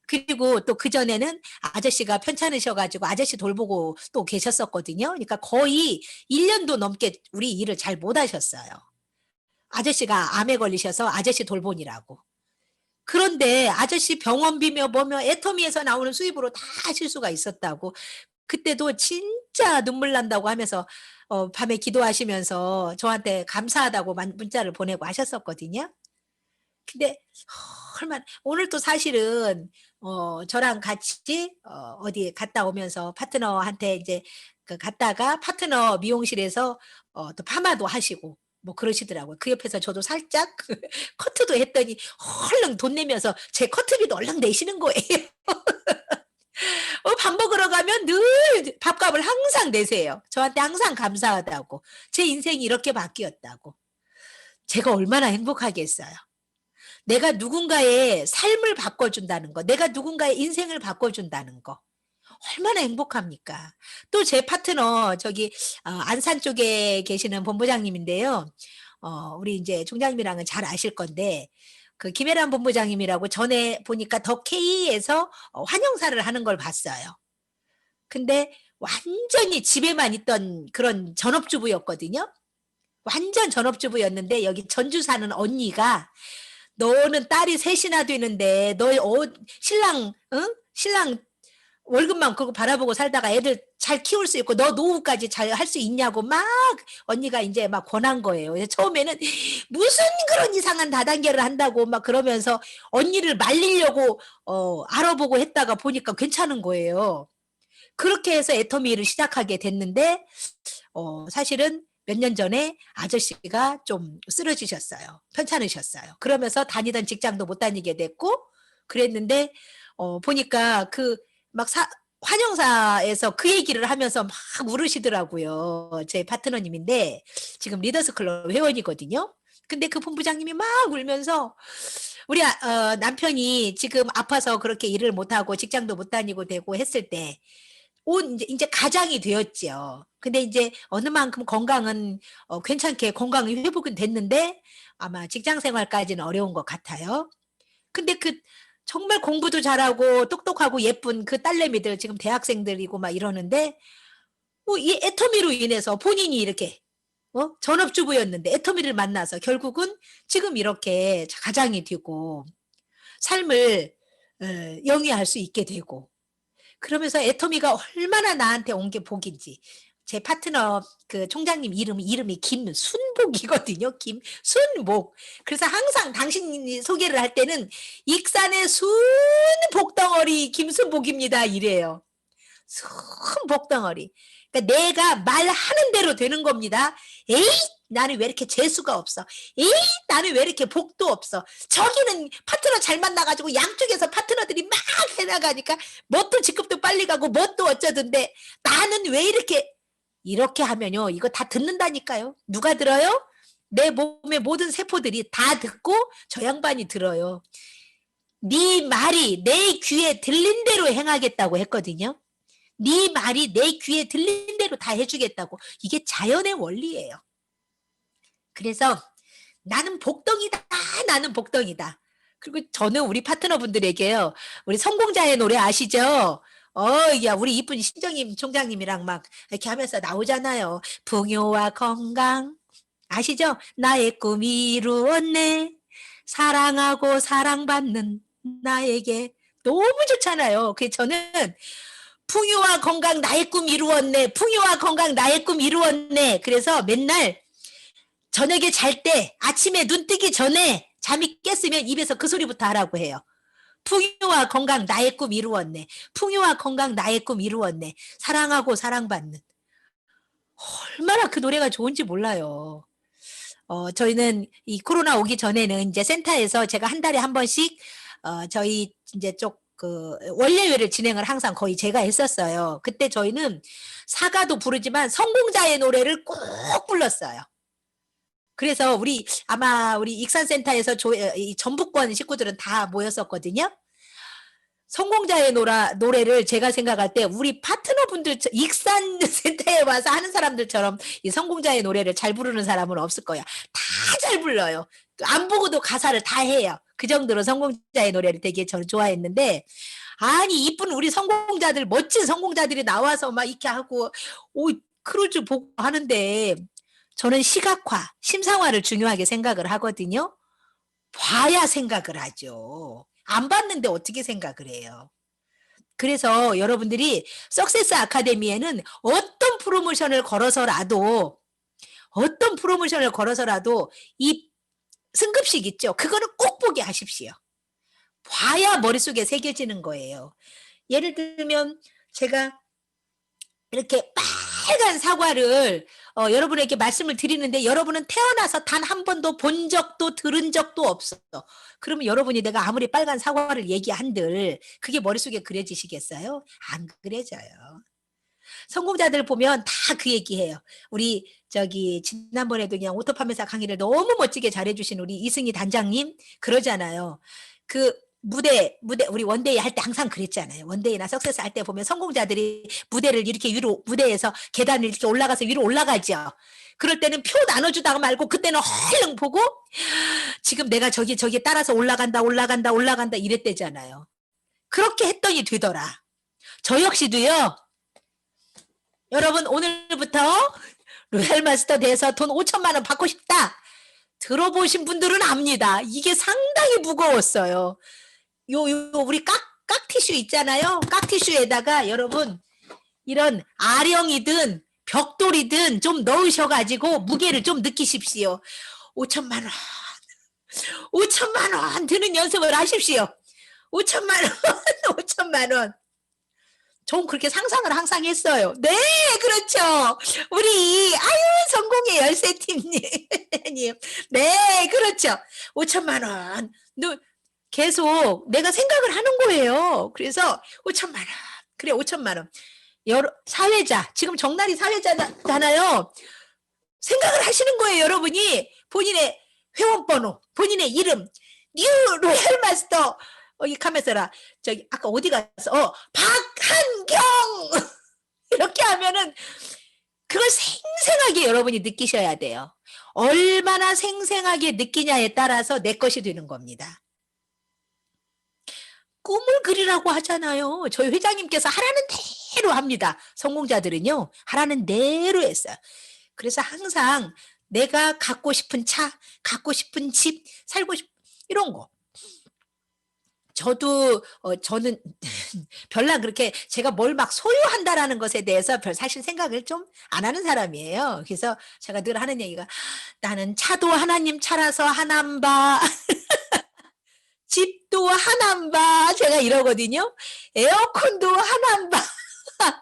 그리고 또 그전에는 아저씨가 편찮으셔 가지고 아저씨 돌보고 또 계셨었거든요. 그러니까 거의 1 년도 넘게 우리 일을 잘 못 하셨어요. 아저씨가 암에 걸리셔서 아저씨 돌보느라고. 그런데 아저씨 병원비며 뭐며 애터미에서 나오는 수입으로 다 하실 수가 있었다고. 그때도 진짜 눈물 난다고 하면서 밤에 기도하시면서 저한테 감사하다고 문자를 보내고 하셨었거든요. 근데 얼마나 오늘 또 사실은 저랑 같이 어디 갔다 오면서 파트너한테 이제 그 갔다가 파트너 미용실에서 또 파마도 하시고 뭐 그러시더라고요. 그 옆에서 저도 살짝 커트도 했더니 얼른 돈 내면서 제 커트비도 얼른 내시는 거예요. 밥 먹으러 가면 늘 밥값을 항상 내세요. 저한테 항상 감사하다고. 제 인생이 이렇게 바뀌었다고. 제가 얼마나 행복하겠어요. 내가 누군가의 삶을 바꿔준다는 거, 내가 누군가의 인생을 바꿔준다는 거. 얼마나 행복합니까? 또 제 파트너 저기 안산 쪽에 계시는 본부장님인데요. 우리 인제 총장님이랑은 잘 아실 건데 그 김혜란 본부장님이라고 전에 보니까 더 K에서 환영사를 하는 걸 봤어요. 근데 완전히 집에만 있던 그런 전업주부였거든요. 완전 전업주부였는데 여기 전주 사는 언니가 "너는 딸이 셋 이나 되는데 너 신랑 응? 신랑 월급만 그거 바라보고 살다가 애들 잘 키울 수 있고 너 노후까지 잘 할 수 있냐고 막 언니가 인제 막 권한 거예요. 그래서 처음에는 무슨 그런 이상한 다단계를 한다고 막 그러면서 언니를 말리려고 알아보고 했다가 보니까 괜찮은 거예요. 그렇게 해서 애터미를 시작하게 됐는데 사실은 몇 년 전에 아저씨가 좀 쓰러지셨어요. 편찮으셨어요. 그러면서 다니던 직장도 못 다니게 됐고 그랬는데 보니까 그 막 환영사에서 그 얘기를 하면서 막 울으시더라고요. 제 파트너님인데 지금 리더스 클럽 회원이거든요. 근데 그 본부장님이 막 울면서 우리 남편이 지금 아파서 그렇게 일을 못 하고 직장도 못 다니고 되고 했을 때 온 인제 가장이 되었지요. 근데 인제 어느 만큼 건강은 괜찮게 건강이 회복은 됐는데 아마 직장 생활까지는 어려운 것 같아요. 근데 그 정말 공부도 잘하고 똑똑하고 예쁜 그 딸내미들 지금 대학생들이고 막 이러는데 이 애터미로 인해서 본인이 이렇게 전업주부였는데 애터미를 만나서 결국은 지금 이렇게 가장이 되고 삶을 영위할 수 있게 되고 그러면서 애터미가 얼마나 나한테 온 게 복인지. 제 파트너 그 총장님 이름이 김순복이거든요. 김순복. 그래서 항상 당신이 소개를 할 때는 "익산의 순복덩어리 김순복입니다." 이래요. 순복덩어리. 그러니까 내가 말하는 대로 되는 겁니다. "에잇 나는 왜 이렇게 재수가 없어. 에잇 나는 왜 이렇게 복도 없어." 저기는 파트너 잘 만나 가지고 양쪽에서 파트너들이 막 해 나가니까 뭣도 직급도 빨리 가고 뭣도 어쩌던데 나는 왜 이렇게 하면요. 이거 다 듣는다니까요. 누가 들어요? 내 몸의 모든 세포들이 다 듣고 저 양반이 들어요. "네 말이 내 귀에 들린 대로 행하겠다."고 했거든요. 네 말이 내 귀에 들린 대로 다 해 주겠다고. 이게 자연의 원리예요. 그래서 "나는 복덩이다. 나는 복덩이다." 그리고 저는 우리 파트너분들에게요. 우리 성공자의 노래 아시죠? 야 우리 이쁜 신정임 총장님이랑 막 이렇게 하면서 나오잖아요. "풍요와 건강" 아시죠? "나의 꿈이 이루었네. 사랑하고 사랑받는 나에게." 너무 좋잖아요. 그 저는 "풍요와 건강 나의 꿈 이루었네. 풍요와 건강 나의 꿈 이루었네." 그래서 맨날 저녁에 잘 때 아침에 눈 뜨기 전에 잠이 깼으면 입에서 그 소리부터 하라고 해요. "풍요와 건강 나의 꿈 이루었네. 풍요와 건강 나의 꿈 이루었네. 사랑하고 사랑받는." 얼마나 그 노래가 좋은지 몰라요. 저희는 이 코로나 오기 전에는 인제 센터에서 제가 한 달에 한 번씩 저희 인제 쪽 그 원래회를 진행을 항상 거의 제가 했었어요. 그때 저희는 사가도 부르지만 성공자의 노래를 꼭 불렀어요. 그래서 아마 우리 익산센터에서 이 전북권 식구들은 다 모였었거든요. 성공자의 노래를 제가 생각할 때 우리 파트너분들 익산 센터에 와서 하는 사람들처럼 이 성공자의 노래를 잘 부르는 사람은 없을 거야. 다 잘 불러요. 안 보고도 가사를 다 해요. 그 정도로 성공자의 노래를 되게 저는 좋아했는데 아니 이쁜 우리 성공자들 멋진 성공자들이 나와서 막 이렇게 하고 크루즈 보고 하는데 저는 시각화, 심상화를 중요하게 생각을 하거든요. 봐야 생각을 하죠. 안 봤는데 어떻게 생각을 해요. 그래서 여러분들이 석세스 아카데미에는 어떤 프로모션을 걸어서라도 이 승급식 있죠. 그거는 꼭 보게 하십시오. 봐야 머릿속에 새겨지는 거예요. 예를 들면 제가 이렇게 빨간 사과를 여러분에게 말씀을 드리는데 여러분은 태어나서 단 한 번도 본 적도 들은 적도 없어. 그러면 여러분이 내가 아무리 빨간 사과를 얘기한들 그게 머릿속에 그려지시겠어요? 안 그려져요. 성공자들 보면 다 그 얘기해요. 우리 저기 지난번에도 그냥 오토 판매사 강의를 너무 멋지게 잘해 주신 우리 이승희 단장님 그러잖아요. 그 무대 우리 원데이 할 때 항상 그랬잖아요. 원데이나 석세스 할 때 보면 성공자들이 무대를 이렇게 위로 무대에서 계단을 이렇게 올라가서 위로 올라가죠. 그럴 때는 표 나눠주다가 말고 그때는 얼른 보고 지금 내가 저기 따라서 올라간다, 올라간다, 올라간다 이랬대잖아요. 그렇게 했더니 되더라. 저 역시도요. 여러분 오늘부터 로얄 마스터 돼서 돈 5천만 원 받고 싶다. 들어보신 분들은 압니다. 이게 상당히 무거웠어요. 우리 깍티슈 있잖아요. 깍티슈에다가 여러분 이런 아령이든 벽돌이든 좀 넣으셔가지고 무게를 좀 느끼십시오. 5천만 원, 5천만 원 드는 연습을 하십시오. 5천만 원, 5천만 원. 전 그렇게 상상을 항상 했어요. 네, 그렇죠. 우리 성공의 열쇠팀님. 네, 그렇죠. 5천만 원. 계속 내가 생각을 하는 거예요. 그래서 5천만 원. 그래, 5천만 원. 사회자, 지금 정날이 사회자잖아요. 생각을 하시는 거예요, 여러분이. 본인의 회원번호, 본인의 이름, 뉴 로얄 마스터. 이 카메라 저기 아까 어디 갔어? 박한경 이렇게 하면은 그걸 생생하게 여러분이 느끼셔야 돼요. 얼마나 생생하게 느끼냐에 따라서 내 것이 되는 겁니다. 꿈을 그리라고 하잖아요. 저희 회장님께서 하라는 대로 합니다. 성공자들은요, 하라는 대로 했어요. 그래서 항상 내가 갖고 싶은 차, 갖고 싶은 집, 살고 싶 이런 거. 저는 별나 그렇게 제가 뭘 막 소유한다라는 것에 대해서 별 사실 생각을 좀 안 하는 사람이에요. 그래서 제가 늘 하는 얘기가 나는 차도 하나님 차라서 하나만 봐. 집도 하나만 봐. 제가 이러거든요. 에어컨도 하나만 봐.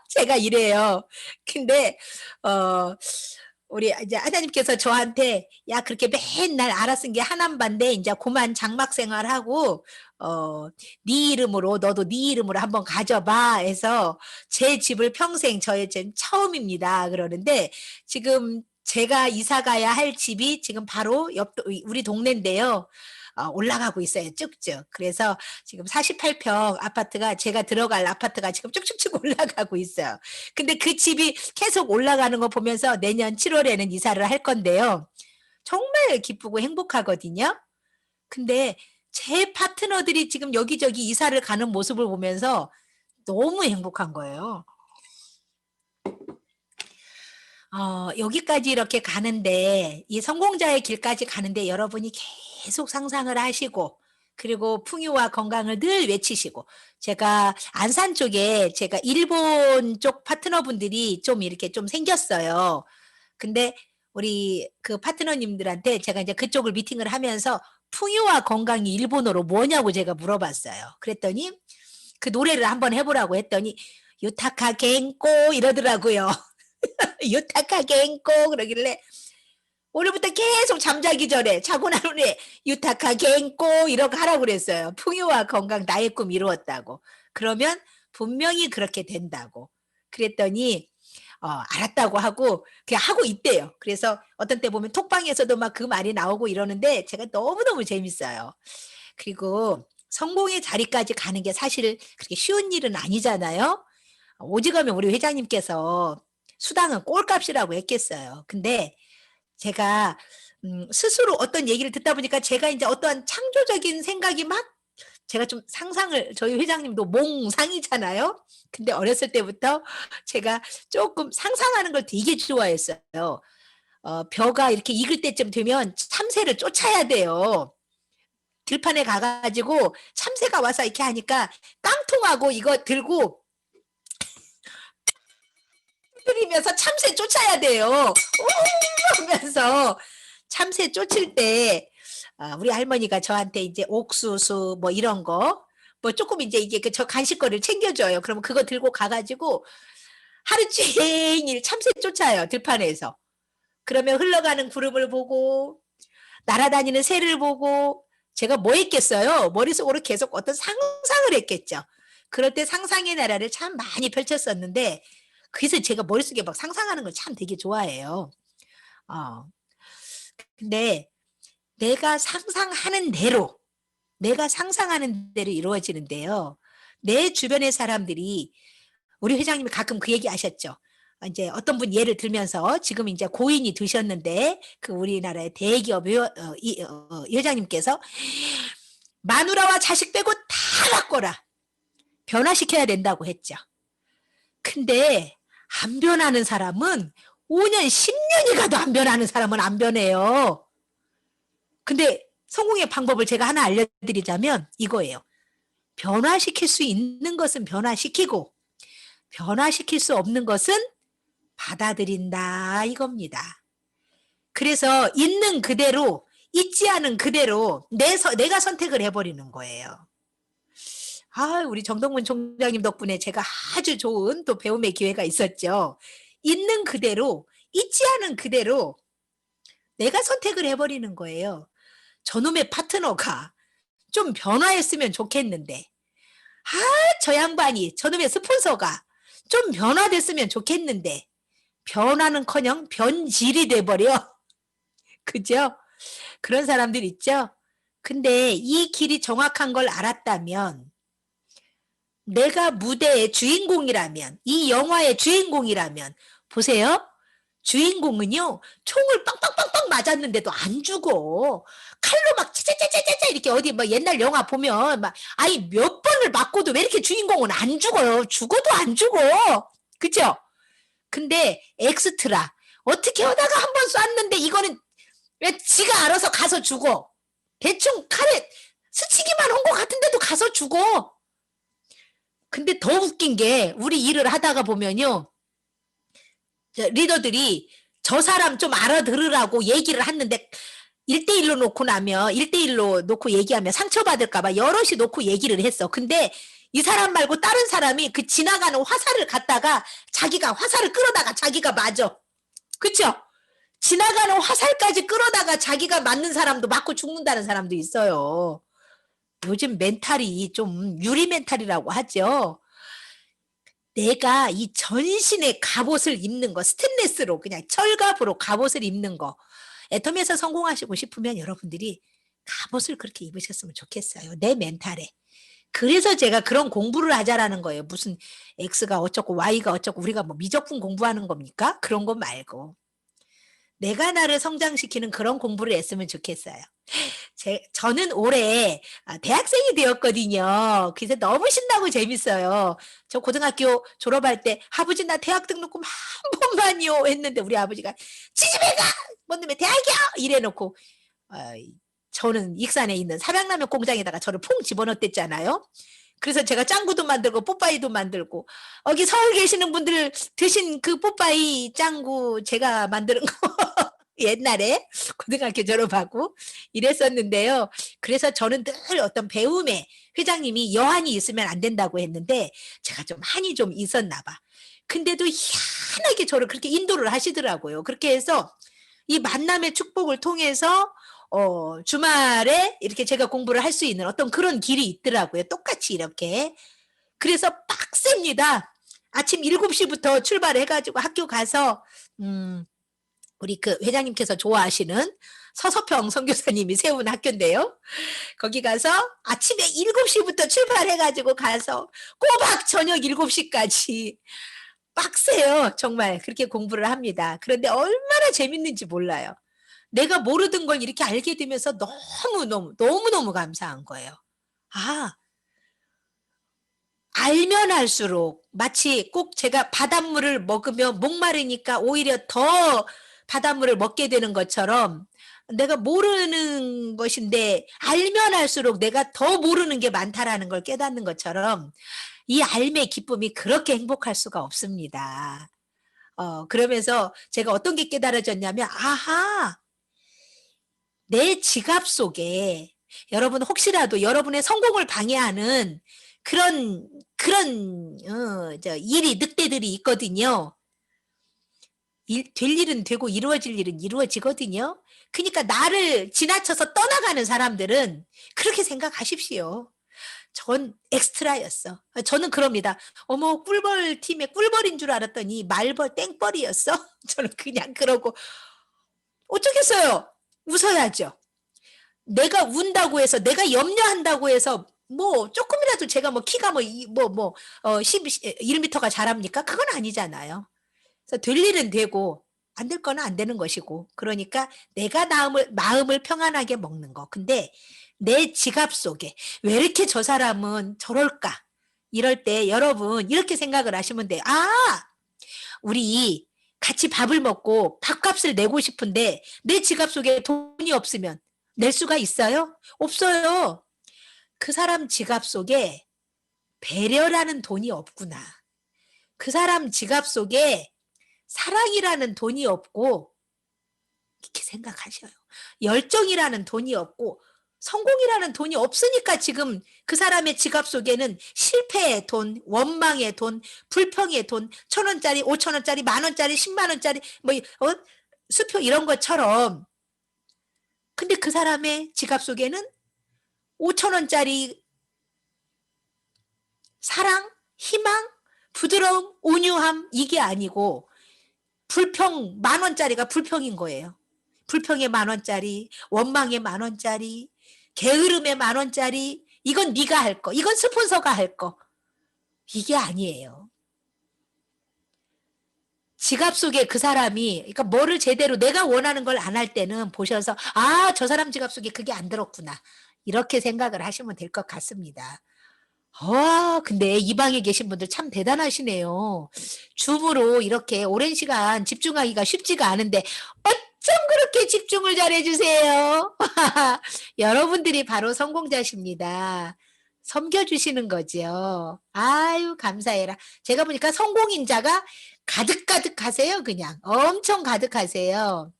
제가 이래요. 근데 우리 이제 하나님께서 저한테 야 그렇게 맨날 알아쓴 게 하나만 반데 이제 그만 장막 생활하고 네 이름으로 너도 네 이름으로 한번 가져봐 해서 제 집을 평생 저의 집 처음입니다. 그러는데 지금 제가 이사 가야 할 집이 지금 바로 옆 우리 동네인데요. 올라가고 있어요. 쭉쭉. 그래서 지금 48평 아파트가 제가 들어갈 아파트가 지금 쭉쭉쭉 올라가고 있어요. 근데 그 집이 계속 올라가는 거 보면서 내년 7월에는 이사를 할 건데요. 정말 기쁘고 행복하거든요. 근데 제 파트너들이 지금 여기저기 이사를 가는 모습을 보면서 너무 행복한 거예요. 여기까지 이렇게 가는데 이 성공자의 길까지 가는데 여러분이 계속 상상을 하시고 그리고 풍요와 건강을 늘 외치시고 제가 안산 쪽에 제가 일본 쪽 파트너분들이 좀 이렇게 좀 생겼어요. 근데 우리 그 파트너님들한테 제가 이제 그쪽을 미팅을 하면서 풍요와 건강이 일본어로 뭐냐고 제가 물어봤어요. 그랬더니 그 노래를 한번 해보라고 했더니 유타카 겐꼬 이러더라고요. 유타카게 앵꼬 그러길래 오늘부터 계속 잠자기 전에 자고 난 후에 유타카게 앵꼬 이렇게 하라고 그랬어요. 풍요와 건강 나의 꿈 이루었다고. 그러면 분명히 그렇게 된다고. 그랬더니 알았다고 하고 그냥 하고 있대요. 그래서 어떤 때 보면 톡방에서도 막 그 말이 나오고 이러는데 제가 너무너무 재밌어요. 그리고 성공의 자리까지 가는 게 사실 그렇게 쉬운 일은 아니잖아요. 오직하면 우리 회장님께서 수당은 꼴값이라고 했겠어요. 근데 제가 스스로 어떤 얘기를 듣다 보니까 제가 이제 어떠한 창조적인 생각이 막 제가 좀 상상을 저희 회장님도 몽상이잖아요. 근데 어렸을 때부터 제가 조금 상상하는 걸 되게 좋아했어요. 벼가 이렇게 익을 때쯤 되면 참새를 쫓아야 돼요. 들판에 가가지고 참새가 와서 이렇게 하니까 깡통하고 이거 들고 들이면서 참새 쫓아야 돼요. 하면서 참새 쫓을 때 우리 할머니가 저한테 이제 옥수수 뭐 이런 거 뭐 조금 이제 이게 저 간식거리를 챙겨줘요. 그러면 그거 들고 가가지고 하루 종일 참새 쫓아요. 들판에서. 그러면 흘러가는 구름을 보고 날아다니는 새를 보고 제가 뭐 했겠어요? 머릿속으로 계속 어떤 상상을 했겠죠. 그럴 때 상상의 나라를 참 많이 펼쳤었는데 그래서 제가 머릿속에 막 상상하는 걸 참 되게 좋아해요. 어. 근데 내가 상상하는 대로 이루어지는데요. 내 주변의 사람들이 우리 회장님이 가끔 그 얘기 하셨죠. 이제 어떤 분 예를 들면서 지금 이제 고인이 되셨는데 그 우리나라의 대기업 회장님께서 마누라와 자식 빼고 다 바꿔라. 변화시켜야 된다고 했죠. 근데 안 변하는 사람은 5년, 10년이 가도 안 변하는 사람은 안 변해요. 근데 성공의 방법을 제가 하나 알려드리자면 이거예요. 변화시킬 수 있는 것은 변화시키고 변화시킬 수 없는 것은 받아들인다 이겁니다. 그래서 있는 그대로 있지 않은 그대로 내가 선택을 해버리는 거예요. 아, 우리 정동문 총장님 덕분에 제가 아주 좋은 또 배움의 기회가 있었죠. 있는 그대로 있지 않은 그대로 내가 선택을 해버리는 거예요. 저놈의 파트너가 좀 변화했으면 좋겠는데 저 양반이 저놈의 스폰서가 좀 변화됐으면 좋겠는데 변화는커녕 변질이 돼버려. 그죠? 그런 사람들 있죠? 근데 이 길이 정확한 걸 알았다면 내가 무대의 주인공이라면 이 영화의 주인공이라면 보세요. 주인공은요 총을 빵빵빵빵 맞았는데도 안 죽어. 칼로 막 짜자자자자 이렇게 어디 뭐 옛날 영화 보면 막 아이 몇 번을 맞고도 왜 이렇게 주인공은 안 죽어요. 죽어도 안 죽어. 그죠? 근데 엑스트라 어떻게 하다가 한 번 쐈는데 이거는 왜 지가 알아서 가서 죽어. 대충 칼에 스치기만 한 것 같은데도 가서 죽어. 근데 더 웃긴 게 우리 일을 하다가 보면요. 리더들이 저 사람 좀 알아들으라고 얘기를 하는데 1대1로 놓고 나면 1대1로 놓고 얘기하면 상처받을까 봐 여럿이 놓고 얘기를 했어. 근데 이 사람 말고 다른 사람이 그 지나가는 화살을 갖다가 자기가 화살을 끌어다가 자기가 맞아. 그쵸? 지나가는 화살까지 끌어다가 자기가 맞는 사람도 맞고 죽는다는 사람도 있어요. 요즘 멘탈이 좀 유리 멘탈이라고 하죠. 내가 이 전신의 갑옷을 입는 거, 스테인리스로 그냥 철갑으로 갑옷을 입는 거, 애터미에서 성공하시고 싶으면 여러분들이 갑옷을 그렇게 입으셨으면 좋겠어요. 내 멘탈에. 그래서 제가 그런 공부를 하자라는 거예요. 무슨 X가 어쩌고 Y가 어쩌고 우리가 뭐 미적분 공부하는 겁니까? 그런 거 말고. 내가 나를 성장시키는 그런 공부를 했으면 좋겠어요. 저는 올해 대학생이 되었거든요. 그래서 너무 신나고 재밌어요. 저 고등학교 졸업할 때 아버지 나 대학 등록금 한 번만요 했는데 우리 아버지가 지집애 가! 뭔 놈의 대학이야! 이래놓고 저는 익산에 있는 삼양라면 공장에다가 저를 퐁 집어넣었댔잖아요. 그래서 제가 짱구도 만들고 뽀빠이도 만들고 여기 서울 계시는 분들 드신 그 뽀빠이 짱구 제가 만드는 거 옛날에 고등학교 졸업하고 이랬었는데요. 그래서 저는 늘 어떤 배움에 회장님이 여한이 있으면 안 된다고 했는데 제가 좀 한이 좀 있었나 봐. 근데도 희한하게 저를 그렇게 인도를 하시더라고요. 그렇게 해서 이 만남의 축복을 통해서 주말에 이렇게 제가 공부를 할 수 있는 어떤 그런 길이 있더라고요. 똑같이 이렇게. 그래서 빡셉니다. 아침 7시부터 출발해가지고 학교 가서 우리 그 회장님께서 좋아하시는 서서평 선교사님이 세운 학교인데요. 거기 가서 아침에 7시부터 출발해가지고 가서 꼬박 저녁 7시까지 빡세요. 정말 그렇게 공부를 합니다. 그런데 얼마나 재밌는지 몰라요. 내가 모르던 걸 이렇게 알게 되면서 너무너무 감사한 거예요. 알면 알수록 마치 꼭 제가 바닷물을 먹으면 목마르니까 오히려 더 바닷물을 먹게 되는 것처럼 내가 모르는 것인데 알면 알수록 내가 더 모르는 게 많다라는 걸 깨닫는 것처럼 이 알의 기쁨이 그렇게 행복할 수가 없습니다. 그러면서 제가 어떤 게 깨달아졌냐면 내 지갑 속에 여러분 혹시라도 여러분의 성공을 방해하는 그런 일이 늑대들이 있거든요. 될 일은 되고 이루어질 일은 이루어지거든요. 그러니까 나를 지나쳐서 떠나가는 사람들은 그렇게 생각하십시오. 전 엑스트라였어. 저는 그럽니다. 어머 꿀벌 팀의 꿀벌인 줄 알았더니 말벌 땡벌이었어. 저는 그냥 그러고 어쩌겠어요. 웃어야죠. 내가 운다고 해서 내가 염려한다고 해서 뭐 조금이라도 제가 뭐 키가 1m가 자랍니까? 그건 아니잖아요. 그래서 될 일은 되고 안 될 거는 안 되는 것이고 그러니까 내가 마음을 평안하게 먹는 거. 근데 내 지갑 속에 왜 이렇게 저 사람은 저럴까? 이럴 때 여러분 이렇게 생각을 하시면 돼요. 우리 같이 밥을 먹고 밥값을 내고 싶은데 내 지갑 속에 돈이 없으면 낼 수가 있어요? 없어요. 그 사람 지갑 속에 배려라는 돈이 없구나. 그 사람 지갑 속에 사랑이라는 돈이 없고, 이렇게 생각하셔요. 열정이라는 돈이 없고 성공이라는 돈이 없으니까 지금 그 사람의 지갑 속에는 실패의 돈, 원망의 돈, 불평의 돈, 1,000원짜리, 5,000원짜리, 10,000원짜리, 100,000원짜리 뭐 수표 이런 것처럼. 근데 그 사람의 지갑 속에는 5,000원짜리 사랑, 희망, 부드러움, 온유함 이게 아니고 불평 10,000원짜리가 불평인 거예요. 불평의 10,000원짜리, 원망의 10,000원짜리, 게으름의 10,000원짜리, 이건 네가 할 거, 이건 스폰서가 할 거. 이게 아니에요. 지갑 속에 그 사람이, 그러니까 뭐를 제대로 내가 원하는 걸 안 할 때는 보셔서 아, 저 사람 지갑 속에 그게 안 들었구나. 이렇게 생각을 하시면 될 것 같습니다. 근데 이 방에 계신 분들 참 대단하시네요. 줌으로 이렇게 오랜 시간 집중하기가 쉽지가 않은데 어쩜 그렇게 집중을 잘해주세요. 여러분들이 바로 성공자십니다. 섬겨주시는 거죠. 아유, 감사해라. 제가 보니까 성공인자가 가득가득하세요. 그냥 엄청 가득하세요.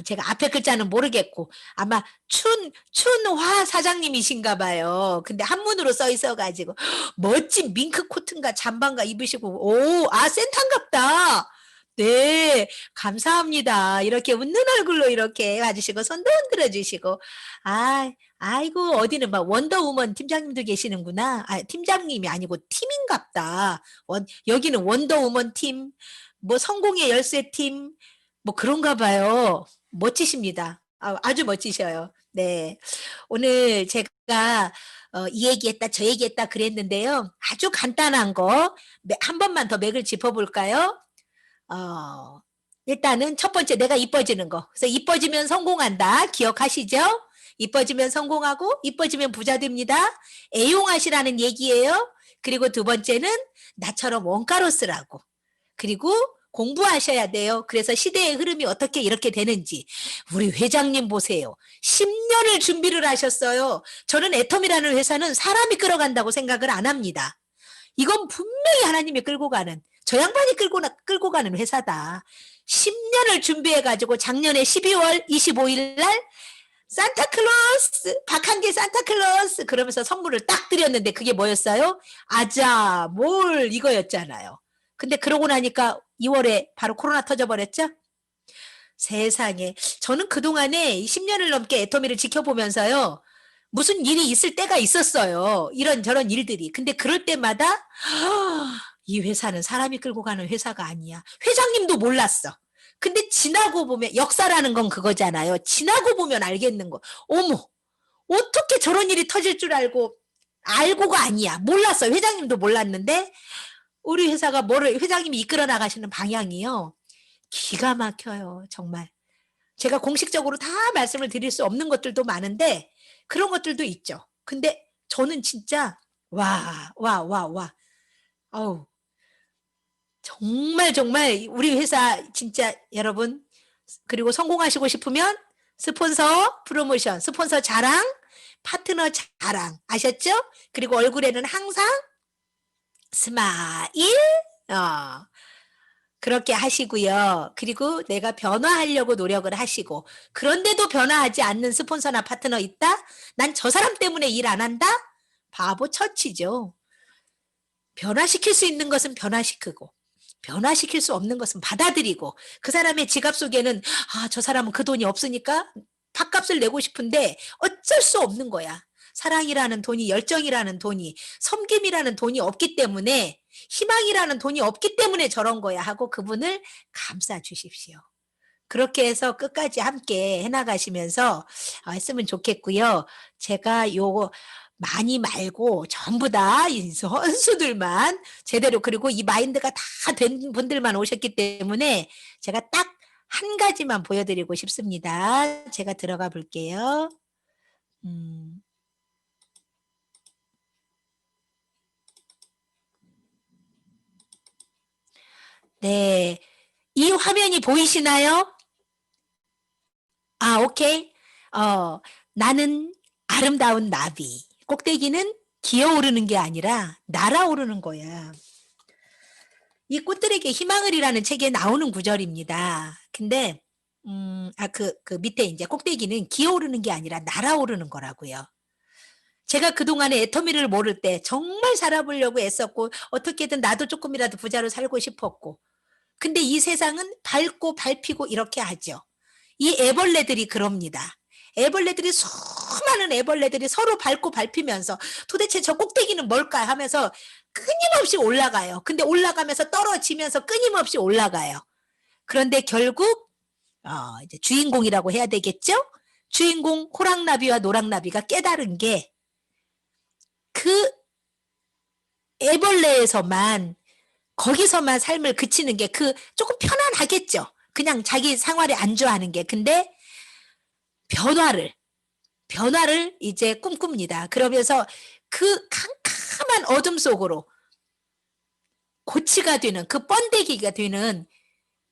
제가 앞에 글자는 모르겠고 아마 춘화 사장님이신가 봐요. 근데 한문으로 써 있어가지고 멋진 밍크 코트인가 잠바인가 입으시고 센터인갑다. 네, 감사합니다. 이렇게 웃는 얼굴로 이렇게 와주시고 손도 흔들어 주시고 아이고 어디는 막 원더우먼 팀장님도 계시는구나. 팀장님이 아니고 팀인갑다. 여기는 원더우먼 팀, 뭐 성공의 열쇠 팀, 뭐 그런가 봐요. 멋지십니다. 아주 멋지셔요. 네. 오늘 제가 이 얘기했다 저 얘기했다 그랬는데요. 아주 간단한 거 한 번만 더 맥을 짚어볼까요? 일단은 첫 번째 내가 이뻐지는 거. 그래서 이뻐지면 성공한다. 기억하시죠? 이뻐지면 성공하고 이뻐지면 부자 됩니다. 애용하시라는 얘기예요. 그리고 두 번째는 나처럼 원가로 쓰라고. 그리고 공부하셔야 돼요. 그래서 시대의 흐름이 어떻게 이렇게 되는지. 우리 회장님 보세요. 10년을 준비를 하셨어요. 저는 애텀이라는 회사는 사람이 끌어간다고 생각을 안 합니다. 이건 분명히 하나님이 끌고 가는, 저 양반이 끌고 가는 회사다. 10년을 준비해가지고 작년에 12월 25일 날 산타클로스, 박한계 산타클로스 그러면서 선물을 딱 드렸는데 그게 뭐였어요? 아자, 뭘 이거였잖아요. 근데 그러고 나니까 2월에 바로 코로나 터져버렸죠? 세상에. 저는 그동안에 10년을 넘게 애터미를 지켜보면서요. 무슨 일이 있을 때가 있었어요. 이런저런 일들이. 근데 그럴 때마다 이 회사는 사람이 끌고 가는 회사가 아니야. 회장님도 몰랐어. 근데 지나고 보면 역사라는 건 그거잖아요. 지나고 보면 알겠는 거. 어머, 어떻게 저런 일이 터질 줄 알고가 아니야. 몰랐어요. 회장님도 몰랐는데 우리 회사가 회장님이 이끌어 나가시는 방향이요. 기가 막혀요. 정말. 제가 공식적으로 다 말씀을 드릴 수 없는 것들도 많은데 그런 것들도 있죠. 근데 저는 진짜 와. 어우, 정말 우리 회사 진짜 여러분, 그리고 성공하시고 싶으면 스폰서 프로모션, 스폰서 자랑, 파트너 자랑 아셨죠? 그리고 얼굴에는 항상 스마일 그렇게 하시고요. 그리고 내가 변화하려고 노력을 하시고, 그런데도 변화하지 않는 스폰서나 파트너 있다? 난 저 사람 때문에 일 안 한다? 바보 처치죠. 변화시킬 수 있는 것은 변화시키고 변화시킬 수 없는 것은 받아들이고, 그 사람의 지갑 속에는 저 사람은 그 돈이 없으니까 밥값을 내고 싶은데 어쩔 수 없는 거야. 사랑이라는 돈이, 열정이라는 돈이, 섬김이라는 돈이 없기 때문에, 희망이라는 돈이 없기 때문에 저런 거야 하고 그분을 감싸 주십시오. 그렇게 해서 끝까지 함께 해나가시면서 했으면 좋겠고요. 제가 요거 많이 말고 전부 다 선수들만 제대로, 그리고 이 마인드가 다 된 분들만 오셨기 때문에 제가 딱 한 가지만 보여드리고 싶습니다. 제가 들어가 볼게요. 네. 이 화면이 보이시나요? 오케이. 나는 아름다운 나비. 꼭대기는 기어오르는 게 아니라 날아오르는 거야. 이 꽃들에게 희망을이라는 책에 나오는 구절입니다. 근데 그 밑에 이제 꼭대기는 기어오르는 게 아니라 날아오르는 거라고요. 제가 그동안에 애터미를 모를 때 정말 살아보려고 애썼고 어떻게든 나도 조금이라도 부자로 살고 싶었고 근데 이 세상은 밟고 밟히고 이렇게 하죠. 이 애벌레들이 그럽니다. 애벌레들이 수많은 애벌레들이 서로 밟고 밟히면서 도대체 저 꼭대기는 뭘까 하면서 끊임없이 올라가요. 근데 올라가면서 떨어지면서 끊임없이 올라가요. 그런데 결국 이제 주인공이라고 해야 되겠죠? 주인공 호랑나비와 노랑나비가 깨달은 게 그 애벌레에서만 거기서만 삶을 그치는 게 조금 편안하겠죠. 그냥 자기 생활에 안주하는 게. 근데 변화를 이제 꿈꿉니다. 그러면서 그 캄캄한 어둠 속으로 고치가 되는 그 번데기가 되는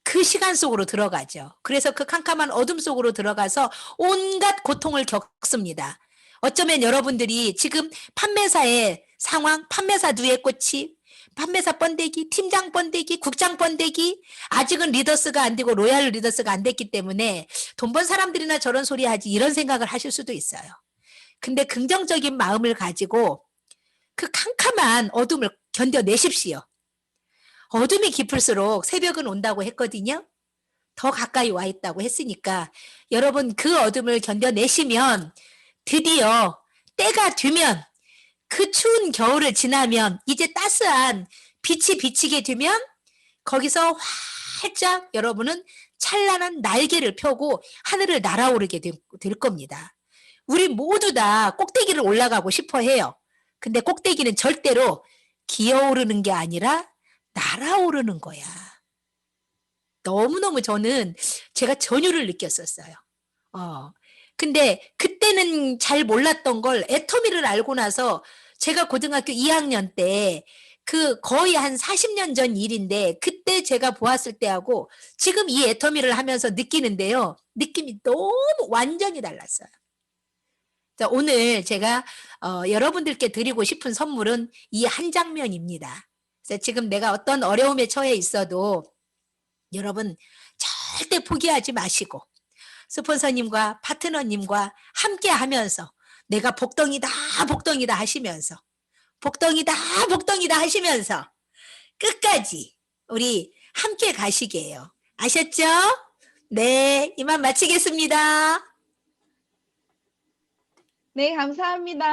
그 시간 속으로 들어가죠. 그래서 그 캄캄한 어둠 속으로 들어가서 온갖 고통을 겪습니다. 어쩌면 여러분들이 지금 판매사의 상황, 판매사 누에 꽂히, 판매사 번데기, 팀장 번데기, 국장 번데기, 아직은 리더스가 안 되고 로얄 리더스가 안 됐기 때문에 돈 번 사람들이나 저런 소리 하지 이런 생각을 하실 수도 있어요. 근데 긍정적인 마음을 가지고 그 캄캄한 어둠을 견뎌내십시오. 어둠이 깊을수록 새벽은 온다고 했거든요. 더 가까이 와 있다고 했으니까 여러분 그 어둠을 견뎌내시면 드디어 때가 되면 그 추운 겨울을 지나면 이제 따스한 빛이 비치게 되면 거기서 활짝 여러분은 찬란한 날개를 펴고 하늘을 날아오르게 될 겁니다. 우리 모두 다 꼭대기를 올라가고 싶어 해요. 근데 꼭대기는 절대로 기어오르는 게 아니라 날아오르는 거야. 너무너무 저는 제가 전율을 느꼈었어요. 근데 그때는 잘 몰랐던 걸 애터미를 알고 나서 제가 고등학교 2학년 때 거의 한 40년 전 일인데 그때 제가 보았을 때하고 지금 이 애터미를 하면서 느끼는데요. 느낌이 너무 완전히 달랐어요. 자, 오늘 제가 여러분들께 드리고 싶은 선물은 이 한 장면입니다. 그래서 지금 내가 어떤 어려움에 처해 있어도 여러분 절대 포기하지 마시고 스폰서님과 파트너님과 함께 하면서 내가 복덩이다 복덩이다 하시면서 복덩이다 복덩이다 하시면서 끝까지 우리 함께 가시게요. 아셨죠? 네, 이만 마치겠습니다. 네, 감사합니다.